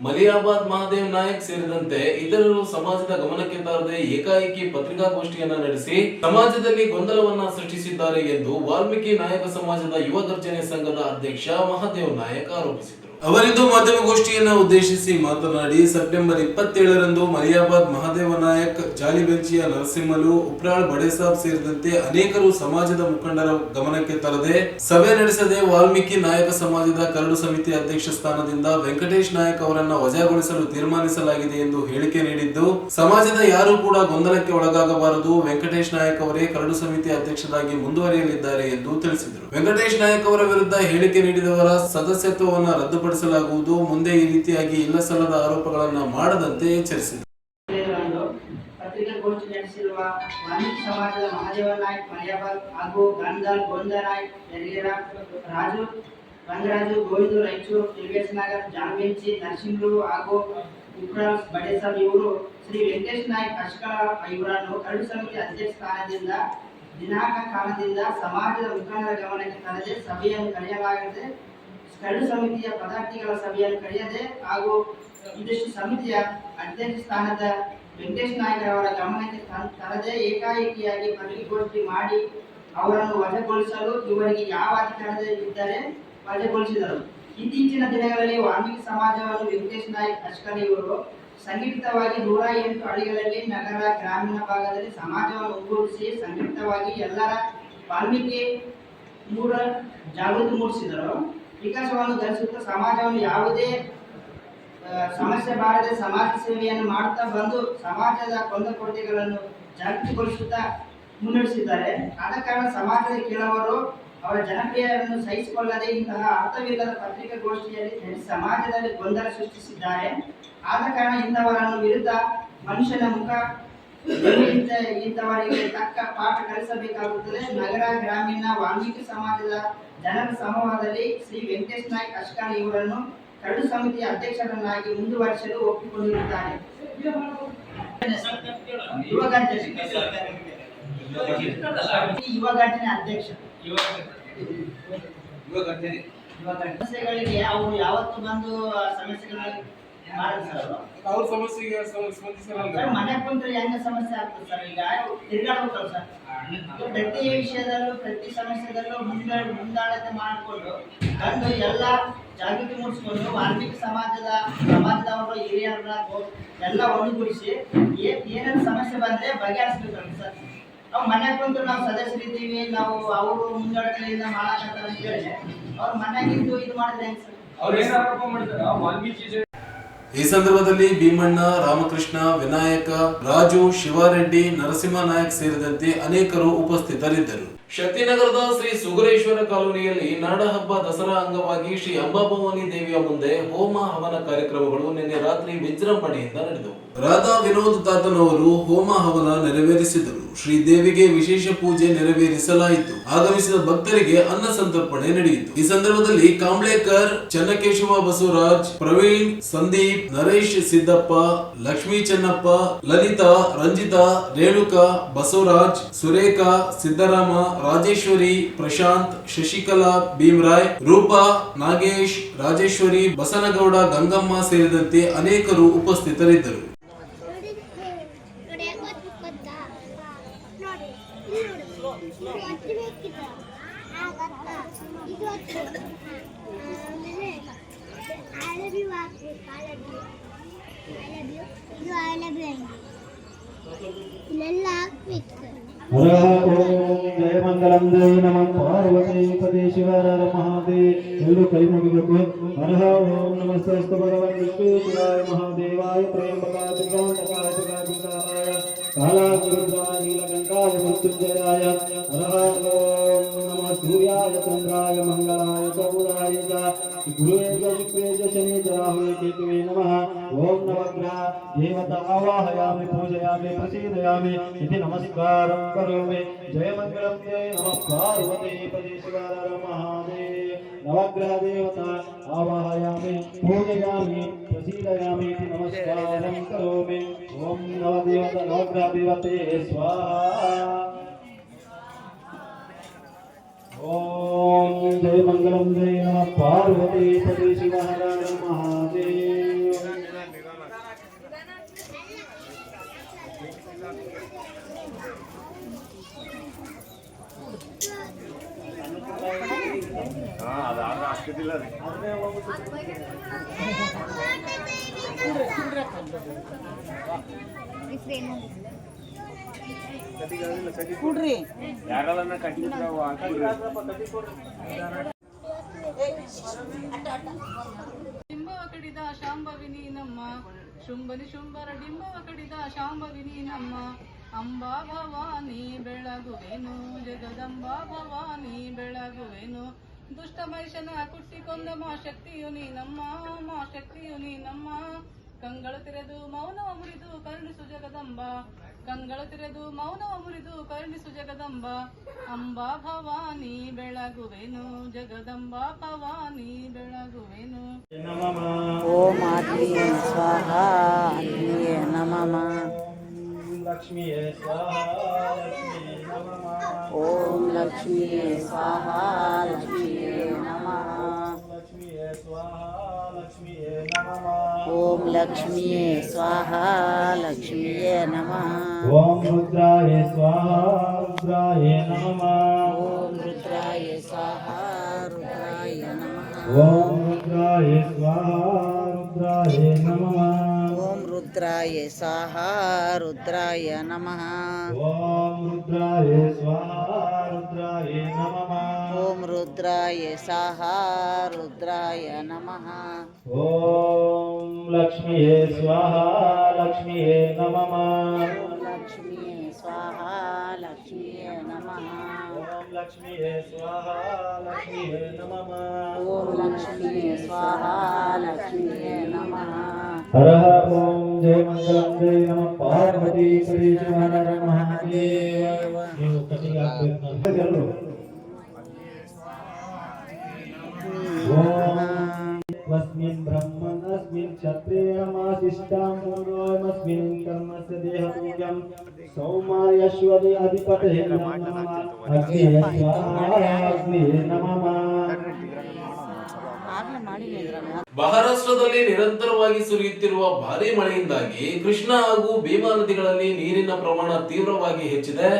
ಮಲಿಯಾಬಾದ್ ಮಹಾದೇವ್ ನಾಯಕ್ ಸೇರಿದಂತೆ ಇತರರು ಸಮಾಜದ ಗಮನಕ್ಕೆ ತರದೆ ಏಕಾಏಕಿ ಪತ್ರಿಕಾಗೋಷ್ಠಿಯನ್ನ ನಡೆಸಿ ಸಮಾಜದಲ್ಲಿ ಗೊಂದಲವನ್ನ ಸೃಷ್ಟಿಸಿದ್ದಾರೆ ಎಂದು ವಾಲ್ಮೀಕಿ ನಾಯಕ ಸಮಾಜದ ಯುವ ಗರ್ಜನೆ ಸಂಘದ ಅಧ್ಯಕ್ಷ ಮಹಾದೇವ್ ನಾಯಕ್ ಆರೋಪಿಸಿದರು. ಅವರಿಂದು ಮಾಧ್ಯಮಗೋಷ್ಠಿಯನ್ನು ಉದ್ದೇಶಿಸಿ ಮಾತನಾಡಿ, ಸೆಪ್ಟೆಂಬರ್ 27ರಂದು ಮಲಿಯಾಬಾದ್ ಮಹಾದೇವ ನಾಯಕ್, ಜಾಲಿಬೆಂಚಿಯ ನರಸಿಂಹಲು, ಉಪ್ರಾಳ್ ಬಡೇಸಾಬ್ ಸೇರಿದಂತೆ ಅನೇಕರು ಸಮಾಜದ ಮುಖಂಡರ ಗಮನಕ್ಕೆ ತರದೆ ಸಭೆ ನಡೆಸದೆ ವಾಲ್ಮೀಕಿ ನಾಯಕ ಸಮಾಜದ ಕರಡು ಸಮಿತಿ ಅಧ್ಯಕ್ಷ ಸ್ಥಾನದಿಂದ ವೆಂಕಟೇಶ್ ನಾಯಕ್ ಅವರನ್ನ ವಜಾಗೊಳಿಸಲು ತೀರ್ಮಾನಿಸಲಾಗಿದೆ ಎಂದು ಹೇಳಿಕೆ ನೀಡಿದ್ದು, ಸಮಾಜದ ಯಾರೂ ಕೂಡ ಗೊಂದಲಕ್ಕೆ ಒಳಗಾಗಬಾರದು, ವೆಂಕಟೇಶ್ ನಾಯಕ್ ಅವರೇ ಕರಡು ಸಮಿತಿ ಅಧ್ಯಕ್ಷರಾಗಿ ಮುಂದುವರಿಯಲಿದ್ದಾರೆ ಎಂದು ತಿಳಿಸಿದರು. ವೆಂಕಟೇಶ್ ನಾಯಕ್ ಅವರ ವಿರುದ್ಧ ಹೇಳಿಕೆ ನೀಡಿದವರ ಸದಸ್ಯತ್ವವನ್ನು ರದ್ದುಪಡಿಸಲಾಗುವುದು, ಮುಂದೆ ಈ ರೀತಿಯಾಗಿ ಇಲ್ಲಸಲ್ಲದ ಆರೋಪಗಳನ್ನು ಮಾಡದಂತೆ ಎಚ್ಚರಿಸಿದರು. ಪತ್ರಿಕಾಗೋಷ್ಠಿ ನಡೆಸಿರುವ ವಾಲ್ಮೀಕಿ ಸಮಾಜದ ಮಹಾದೇವ ನಾಯಕ್ ಮಲಿಯಾಬಾದ್ ಹಾಗೂ ಗಂಧಲ್ ಗೋವಿಂದ ನಾಯಕ್ ಯರಿಗೆರ, ರಾಜು ರಂಗರಾಜು, ಗೋವಿಂದು ರಾಯಚೂರು, ಟಿವಿಎಸ್ ನಗರ್, ಜಾಲ್ಬೆಂಚಿ, ನರಸಿಂಹರು ಹಾಗೂ ಉಪ್ರಾಳ್ ಬಡೇಸಾಬ್ ಇವರು ಶ್ರೀ ವೆಂಕಟೇಶ್ ನಾಯಕ್ ಅಶ್ಕಳ ಇವರನ್ನು ಕರಡು ಸಮಿತಿ ಅಧ್ಯಕ್ಷ ಸ್ಥಾನದಿಂದ ದಿನಾಂಕ ಕಾರಣದಿಂದ ಸಮಾಜದ ಮುಖಂಡರ ಗಮನಕ್ಕೆ ತರದೆ ಸಭೆಯನ್ನು ಕರೆಯಲಾಗದೆ, ಕರಡು ಸಮಿತಿಯ ಪದಾಧಿಕಾರಿಗಳ ಸಭೆಯನ್ನು ಕರೆಯದೆ ಹಾಗೂ ಇದಿಷ್ಟು ಸಮಿತಿಯ ಅಧ್ಯಕ್ಷ ಸ್ಥಾನದ ವೆಂಕಟೇಶ್ ನಾಯಕ್ ಅವರ ಗಮನಕ್ಕೆ ತರದೆ ಏಕಾಏಕಿಯಾಗಿ ಪತ್ರಿಕಾಗೋಷ್ಠಿ ಮಾಡಿ ಅವರನ್ನು ವಜಾಗೊಳಿಸಲು ಇವರಿಗೆ ಯಾವ ಅಧಿಕಾರವಿದ್ದರೆ ವಜಾಗೊಳಿಸಿದರು. ಇತ್ತೀಚಿನ ದಿನಗಳಲ್ಲಿ ವಾಲ್ಮೀಕಿ ಸಮಾಜವನ್ನು ವೆಂಕಟೇಶ್ ನಾಯಕ್ ಅಶ್ಕಲ್ ಇವರು ಸಂಘಟಿತವಾಗಿ 108 ಹಳ್ಳಿಗಳಲ್ಲಿ ನಗರ ಗ್ರಾಮೀಣ ಭಾಗದಲ್ಲಿ ಸಮಾಜವನ್ನು ಒಗ್ಗೂಡಿಸಿ ಸಂಘಟಿತವಾಗಿ ಎಲ್ಲರ ವಾಲ್ಮೀಕಿ ಜಾಗೃತಿ ಮೂಡಿಸಿದರು. ವಿಕಾಸವನ್ನು ಗಳಿಸುತ್ತಾ ಸಮಾಜವನ್ನು ಯಾವುದೇ ಸಮಸ್ಯೆ ಬಾರದೆ ಸಮಾಜ ಸೇವೆಯನ್ನು ಮಾಡುತ್ತಾ ಬಂದು ಸಮಾಜದ ಕೊಂದಕೊರತೆಗಳನ್ನು ಜಾಗೃತಿಗೊಳಿಸುತ್ತಾ ಮುನ್ನಡೆಸಿದ್ದಾರೆ. ಆದ ಕಾರಣ ಸಮಾಜದ ಕೆಲವರು ಅವರ ಜನಪ್ರಿಯರನ್ನು ಸಹಿಸಿಕೊಳ್ಳದೆ ಇಂತಹ ಅರ್ಥವಿಲ್ಲದ ಪತ್ರಿಕಾಗೋಷ್ಠಿಯಲ್ಲಿ ನಡೆಸಿ ಸಮಾಜದಲ್ಲಿ ಗೊಂದಲ ಸೃಷ್ಟಿಸಿದ್ದಾರೆ. ಆದ ಕಾರಣ ಇಂಥವರನ್ನು ವಿರುದ್ಧ ಮನುಷ್ಯನ ಮುಖ ಇಂಥವರಿಗೆ ತಕ್ಕ ಪಾಠ ಕಲಿಸಬೇಕಾಗುತ್ತದೆ. ನಗರ ಗ್ರಾಮೀಣ ವಾಲ್ಮೀಕಿ ಸಮಾಜದ ಜನರ ಸಮೂಹದಲ್ಲಿ ಶ್ರೀ ವೆಂಕಟೇಶ್ ನಾಯಕ್ ಅಶ್ಕಾನಿ ಇವರನ್ನು ಕರಡು ಸಮಿತಿಯ ಅಧ್ಯಕ್ಷರನ್ನಾಗಿ ಮುಂದುವರಿಸಲು ಒಪ್ಪಿಕೊಂಡಿರುತ್ತಾರೆ. ಯುವ ಘಟನೆ ಅಧ್ಯಕ್ಷ ಸಮಸ್ಯೆಗಳಿಗೆ ಅವರು ಯಾವತ್ತು ಬಂದು ಸಮಸ್ಯೆಗಳನ್ನು ಅವ್ರ ಸಮಸ್ಯೆಗೆ ಮನೆ ಕುಂತ್ರೆ ಹೆಂಗ ಸಮಸ್ಯೆ ಆಗ್ತದೆ ಸರ್? ಈಗ ತಿರ್ಗಾಡ್ಬೇಕಲ್ಲ ಸರ್, ಪ್ರತಿ ವಿಷಯದಲ್ಲೂ ಪ್ರತಿ ಸಮಸ್ಯೆದಲ್ಲೂ ಮುಂದಾಳತೆ ಮಾಡಿಕೊಂಡು ಬಂದು ಎಲ್ಲ ಜಾಗೃತಿ ಮೂಡಿಸ್ಕೊಂಡು ವಾಲ್ಮೀಕಿ ಸಮಾಜದವರು ಹಿರಿಯರ ಎಲ್ಲ ಒಂದುಗೂಡಿಸಿ ಏನೇನು ಸಮಸ್ಯೆ ಬಂದ್ರೆ ಬಗೆಹರಿಸ್ಬೇಕಲ್ಲ ಸರ್. ನಾವು ಮನೆ ಕುಂತು ನಾವು ಸದಸ್ಯರಿದ್ದೀವಿ, ನಾವು ಅವರು ಮುಂದಾಳತೆಯಿಂದ ಮಾಡಾಕತ್ತಾರ ಅಂತ ಹೇಳಿ ಅವ್ರ ಮನೆಗಿದ್ದು ಇದು ಮಾಡಿದ್ರೆ ಹೆಂಗ್ ಸರ್? ಅವ್ರು ಏನು ಆರೋಪ ಮಾಡಿದಾರ ವಾಲ್ಮೀಕಿ? ಈ ಸಂದರ್ಭದಲ್ಲಿ ಭೀಮಣ್ಣ, ರಾಮಕೃಷ್ಣ, ವಿನಾಯಕ, ರಾಜು, ಶಿವಾರೆಡ್ಡಿ, ನರಸಿಂಹ ನಾಯಕ್ ಸೇರಿದಂತೆ ಅನೇಕರು ಉಪಸ್ಥಿತರಿದ್ದರು. ಶಕ್ತಿನಗರದ ಶ್ರೀ ಸುಗರೇಶ್ವರ ಕಾಲೋನಿಯಲ್ಲಿ ನಾಡಹಬ್ಬ ದಸರಾ ಅಂಗವಾಗಿ ಶ್ರೀ ಅಂಬಾಭವಾನಿ ದೇವಿಯ ಮುಂದೆ ಹೋಮ ಹವನ ಕಾರ್ಯಕ್ರಮಗಳು ನಿನ್ನೆ ರಾತ್ರಿ ವಿಜೃಂಭಣೆಯಿಂದ ನಡೆದವು. ರಾಧಾ ವಿನೋದ್ ತಾತನವರು ಹೋಮ ಹವನ ನೆರವೇರಿಸಿದರು. ಶ್ರೀದೇವಿಗೆ ವಿಶೇಷ ಪೂಜೆ ನೆರವೇರಿಸಲಾಯಿತು. ಆಗಮಿಸಿದ ಭಕ್ತರಿಗೆ ಅನ್ನ ಸಂತರ್ಪಣೆ ನಡೆಯಿತು. ಈ ಸಂದರ್ಭದಲ್ಲಿ ಕಾಂಬ್ಳೇಕರ್, ಚನ್ನಕೇಶವ ಬಸವರಾಜ್, ಪ್ರವೀಣ್, ಸಂದೀಪ್, ನರೇಶ್ ಸಿದ್ದಪ್ಪ, ಲಕ್ಷ್ಮೀ ಚೆನ್ನಪ್ಪ, ಲಲಿತಾ, ರಂಜಿತಾ, ರೇಣುಕಾ, ಬಸವರಾಜ್, ಸುರೇಖಾ, ಸಿದ್ದರಾಮ, ರಾಜೇಶ್ವರಿ, ಪ್ರಶಾಂತ್, ಶಶಿಕಲಾ, ಭೀಮರಾಯ್, ರೂಪಾ, ನಾಗೇಶ್, ರಾಜೇಶ್ವರಿ, ಬಸನಗೌಡ, ಗಂಗಮ್ಮ ಸೇರಿದಂತೆ ಅನೇಕರು ಉಪಸ್ಥಿತರಿದ್ದರು. ಜಯ ಮಂಗಲಂ ಜಯ ನಮಃ ಪಾರ್ವತಿ ಪದೇ ಶಿವರ ಮಹಾದೇವ್. ಎಲ್ಲರೂ ಕೈ ಮುಗಿಬೇಕು. ಹರ ಓಂ ನಮಸ್ತೆ ಭಗವನ್ ವಿಶ್ವೇಶ್ವರಾಯ ಮಹಾದೇವಾಯ ತ್ರಯಂಬಕಾಯ ತ್ರಿಕಾಂತಕಾಯ ತ್ರಿಕಾಂತಕಾಯ ಕಾಲಾಗ್ನಿರುದ್ರಾಯ ನೀಲಕಂಠಾಯ ಮೃತ್ಯುಂಜಯಾಯ. ಹರ ಓಂ ನಮಃ ಸೂರ್ಯಾಯ ಚಂದ್ರಾಯ ಮಂಗಲಾಯ ಕಪೂರಾಯ ಗುರುವೇಂದ್ರ ಶುಕ್ರೇಂದ್ರ ಶನಿ ರಾಹುವೇ ಕೇತುವೇ ನಮಃ. ಓಂ ನವಗ್ರಹ ದೇವತಾ ಆವಾಹಯಾಮಿ ಪೂಜಯಾಮಿ ಪ್ರಸೀದಯಾಮಿ ಇತಿ ನಮಸ್ಕಾರಂ ಕರೋಮಿ. ಜಯ ಮಂಗಲಂ ಜಯ ನಮಃ ಪಾರ್ವತಿ ಪದೇ ಶಿವರ ಮಹಾದೇವ್. ನವಗ್ರಹ ದೇವತಾ ಆವಾಹಯಾಮಿ ಪೂಜಯಾಮಿ ಪ್ರಸೀದಯಾಮಿ ಇತಿ ನಮಸ್ಕಾರಂ ಕರೋಮಿ. ಓಂ ನವಗ್ರಹ ದೇವತೆ ಸ್ವಾಹಾ. ಓಂ ಜಯ ಮಂಗಲಂ ಜಯ ನಮಃ ಪಾರ್ವತಿ ಪದೇ ಶಿವರ ಮಹಾದೇವ್. ಕುಡ್ರಿ ಯಾರನ್ನ ಕಟ್ಟಿದ್ರು ಡಿಂಬವ ಕಡಿದ ಶಾಂಭವಿನಿ ನಮ್ಮ ಶುಂಭನಿ ಶುಂಭರ ಡಿಂಬವ ಕಡಿದ ಶಾಂಭವಿನಿ ನಮ್ಮ. ಅಂಬಾ ಭವಾನಿ ಬೆಳಗುವೆನು ಜಗದಂಬಾ ಭವಾನಿ ಬೆಳಗುವೆನು. ದುಷ್ಟ ಮಹಿಷನ ಕುಟ್ಟಿಕೊಂದ ಮಾ ಶಕ್ತಿಯು ನೀ ನಮ್ಮ ಮಾ ಶಕ್ತಿಯು ನೀ ನಮ್ಮ. ಕಂಗಳು ತೆರೆದು ಮೌನವ ಮುರಿದು ಕರುಣಿಸು ಜಗದಂಬ. ಕಂಗಳು ತೆರೆದು ಮೌನವ ಮುರಿದು ಕರುಣಿಸು ಜಗದಂಬ. ಅಂಬಾ ಭವಾನಿ ಬೆಳಗುವೆನು ಜಗದಂಬಾ ಭವಾನಿ ಬೆಳಗುವೆನು. ಓಂ ಆತ್ಮೀಯ ಸ್ವಾಹ ಆತ್ಮೀಯ ನಮಃ. ಲಕ್ಷ್ಮೀಯೇ ಸ್ವಾಹಾ ಲಕ್ಷ್ಮೀಯೇ ನಮಃ. ಓಂ ಲಕ್ಷ್ಮೀಯೇ ಸ್ವಾಹ ಲಕ್ಷ್ಮೀಯೇ ನಮಃ. ಲಕ್ಷ್ಮೀಯೇ ಸ್ವಾಹಾ ಲಕ್ಷ್ಮೀಯೇ ನಮಃ. ಓಂ ಲಕ್ಷ್ಮೀಯೇ ಸ್ವಾಹ ಲಕ್ಷ್ಮೀಯೇ ನಮಃ. ಓಂ ರುದ್ರಾಯ ಸ್ವಾಹಾ ರುದ್ರಾಯ ನಮಃ. ಓಂ ರುದ್ರಾಯ ಸ್ವಾಹ ರುದ್ರಾಯ ನಮಃ. ಓಂ ರುದ್ರಾಯ ಸ್ವಾಹಾ ರುದ್ರಾಯ ನಮಃ. ಓಂ ರುದ್ರಾಯ ಸ್ವಾಹ ರುದ್ರಾಯ ನಮಃ. ಓಂ ರುದ್ರಾಯ ಸ್ವಾಹಾ ರುದ್ರಾಯ ನಮಃ. ಓಂ ರುದ್ರಾಯ ಸ್ವಾಹ ರುದ್ರಾಯ ನಮಃ. ಓಂ ಲಕ್ಷ್ಮೀಯೇ ಸ್ವಾಹಾ ಲಕ್ಷ್ಮೀಯೇ ನಮಃ. ಲಕ್ಷ್ಮೀಯೇ ಸ್ವಾಹ ಲಕ್ಷ್ಮೀಯೇ ನಮಃ. ಓಂ ಲಕ್ಷ್ಮೀಯೇ ಸ್ವಾಹಾ ಲಕ್ಷ್ಮೀಯೇ ನಮಃ. ಓಂ ಲಕ್ಷ್ಮೀಯೇ ಸ್ವಾಹ ಲಕ್ಷ್ಮೀಯೇ ನಮಃ. ಹರ ಓಂ ಜಯ ಮಂಗಲಂ ಜಯ ನಮಃ ಪಾರ್ವತಿ ಪದೇ ಶಿವರ ಮಹಾದೇವ. ನೀವು ಕಟಿಗೆ ಹಾಕಬೇಕು. अस्मिन् ब्रह्मन् अस्मिन् क्षत्रियमाशिष्टां मूलोऽयमस्मिन् कर्मस्य देहपूज्यं सौमार्यश्वरि अधिपतये नमः. अग्निये स्वाहा अग्निये नमः. ಮಹಾರಾಷ್ಟ್ರದಲ್ಲಿ ನಿರಂತರವಾಗಿ ಸುರಿಯುತ್ತಿರುವ ಭಾರಿ ಮಳೆಯಿಂದಾಗಿ ಕೃಷ್ಣಾ ಹಾಗೂ ಭೀಮಾ ನದಿಗಳಲ್ಲಿ ನೀರಿನ ಪ್ರಮಾಣ ತೀವ್ರವಾಗಿ ಹೆಚ್ಚಿದೆ.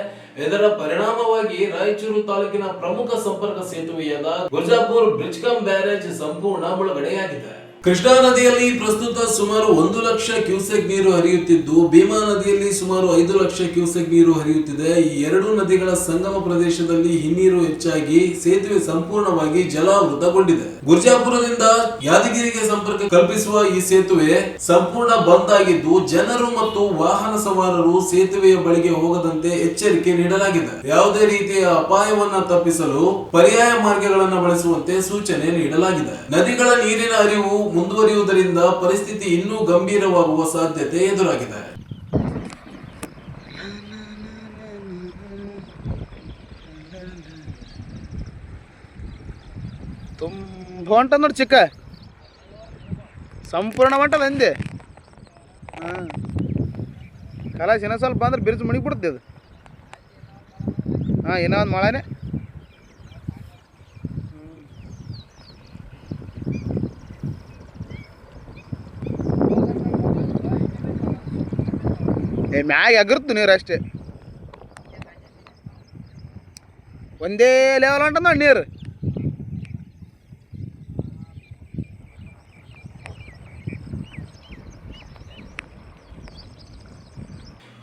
ಇದರ ಪರಿಣಾಮವಾಗಿ ರಾಯಚೂರು ತಾಲೂಕಿನ ಪ್ರಮುಖ ಸಂಪರ್ಕ ಸೇತುವೆಯಾದ ಗುರ್ಜಾಪುರ್ ಬ್ರಿಡ್ಜ್ ಕಮ್ ಬ್ಯಾರೇಜ್ ಸಂಪೂರ್ಣ ಮುಳುಗಡೆಯಾಗಿದೆ. ಕೃಷ್ಣಾ ನದಿಯಲ್ಲಿ ಪ್ರಸ್ತುತ ಸುಮಾರು 1 ಲಕ್ಷ ಕ್ಯೂಸೆಕ್ ನೀರು ಹರಿಯುತ್ತಿದ್ದು ಭೀಮಾ ನದಿಯಲ್ಲಿ ಸುಮಾರು 5 ಲಕ್ಷ ಕ್ಯೂಸೆಕ್ ನೀರು ಹರಿಯುತ್ತಿದೆ. ಈ ಎರಡು ನದಿಗಳ ಸಂಗಮ ಪ್ರದೇಶದಲ್ಲಿ ಹಿನ್ನೀರು ಹೆಚ್ಚಾಗಿ ಸೇತುವೆ ಸಂಪೂರ್ಣವಾಗಿ ಜಲಾವೃತಗೊಂಡಿದೆ. ಗುರ್ಜಾಪುರದಿಂದ ಯಾದಗಿರಿಗೆ ಸಂಪರ್ಕ ಕಲ್ಪಿಸುವ ಈ ಸೇತುವೆ ಸಂಪೂರ್ಣ ಬಂದ್ ಆಗಿದ್ದು ಜನರು ಮತ್ತು ವಾಹನ ಸವಾರರು ಸೇತುವೆಯ ಬಳಿಗೆ ಹೋಗದಂತೆ ಎಚ್ಚರಿಕೆ ನೀಡಲಾಗಿದೆ. ಯಾವುದೇ ರೀತಿಯ ಅಪಾಯವನ್ನ ತಪ್ಪಿಸಲು ಪರ್ಯಾಯ ಮಾರ್ಗಗಳನ್ನು ಬಳಸುವಂತೆ ಸೂಚನೆ ನೀಡಲಾಗಿದೆ. ನದಿಗಳ ನೀರಿನ ಹರಿವು ಮುಂದುವರಿಯುವುದರಿಂದ ಪರಿಸ್ಥಿತಿ ಇನ್ನೂ ಗಂಭೀರವಾಗುವ ಸಾಧ್ಯತೆ ಎದುರಾಗಿದೆ. ತುಂಬ ಹೊಂಟ ನೋಡಿ ಚಿಕ್ಕ ಸಂಪೂರ್ಣ ಹೊಂಟದ ಅಂದೆ. ಹಾಂ ಕಲಾಶ ಇನ್ನೂ ಸ್ವಲ್ಪ ಬಂದ್ರೆ ಬಿರ್ಜ್ ಮುಣಿಗಿ ಬಿಡುತ್ತೆ ಅದು. ಹಾಂ ಇನ್ನೂ ಒಂದು ಮಳೆನೇ. ಮ್ಯಾಗ ಎಗರ್ತು ನೀರು ಅಷ್ಟೇ. ಒಂದೇ ಲೆವೆಲ್ ಹೊಂಟದ ನೋಡಿ ನೀರು.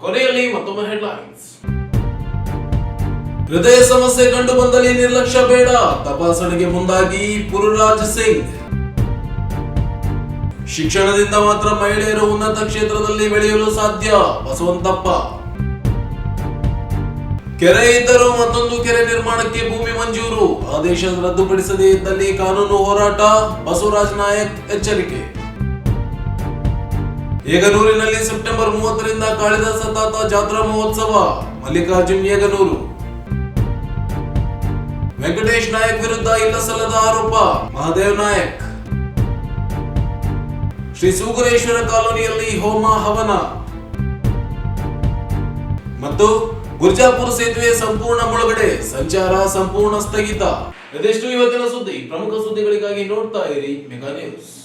ಕೊನೆಯಲ್ಲಿ ಮತ್ತೊಮ್ಮೆ ಹೆಡ್ಲೈನ್ಸ್. ಹೃದಯ ಸಮಸ್ಯೆ ಕಂಡು ಬಂದಲ್ಲಿ ನಿರ್ಲಕ್ಷ್ಯ ಬೇಡ, ತಪಾಸಣೆಗೆ ಮುಂದಾಗಿ ಪುರುರಾಜ್ ಸಿಂಗ್. ಶಿಕ್ಷಣದಿಂದ ಮಾತ್ರ ಮಹಿಳೆಯರು ಉನ್ನತ ಕ್ಷೇತ್ರದಲ್ಲಿ ಬೆಳೆಯಲು ಸಾಧ್ಯ, ಬಸವಂತಪ್ಪ. ಕೆರೆ ಇದ್ದರೂ ಮತ್ತೊಂದು ಕೆರೆ ನಿರ್ಮಾಣಕ್ಕೆ ಭೂಮಿ ಮಂಜೂರು, ಆದೇಶ ರದ್ದುಪಡಿಸದೇ ಇದ್ದಲ್ಲಿ ಕಾನೂನು ಹೋರಾಟ, ಬಸವರಾಜ್ ನಾಯಕ್ ಎಚ್ಚರಿಕೆ. ಏಗನೂರಿನಲ್ಲಿ ಸೆಪ್ಟೆಂಬರ್ 30ರಿಂದ ಕಾಳಿದಾಸ ತಾತ ಜಾತ್ರಾ ಮಹೋತ್ಸವ, ಮಲ್ಲಿಕಾರ್ಜುನ್ ಏಗನೂರು. ವೆಂಕಟೇಶ್ ನಾಯಕ್ ವಿರುದ್ಧ ಇಲ್ಲಸಲ್ಲದ ಆರೋಪ, ಮಹಾದೇವ್ ನಾಯಕ್. ಶ್ರೀ ಸೂಗುರೇಶ್ವರ ಕಾಲೋನಿಯಲ್ಲಿ ಹೋಮ ಹವನ ಮತ್ತು ಗುರ್ಜಾಪುರ ಸೇತುವೆ ಸಂಪೂರ್ಣ ಮುಳುಗಡೆ, ಸಂಚಾರ ಸಂಪೂರ್ಣ ಸ್ಥಗಿತ. ಇದೆಷ್ಟು ಇವತ್ತಿನ ಸುದ್ದಿ. ಪ್ರಮುಖ ಸುದ್ದಿಗಳಿಗಾಗಿ ನೋಡ್ತಾ ಇರಿ ಮೆಗಾ ನ್ಯೂಸ್.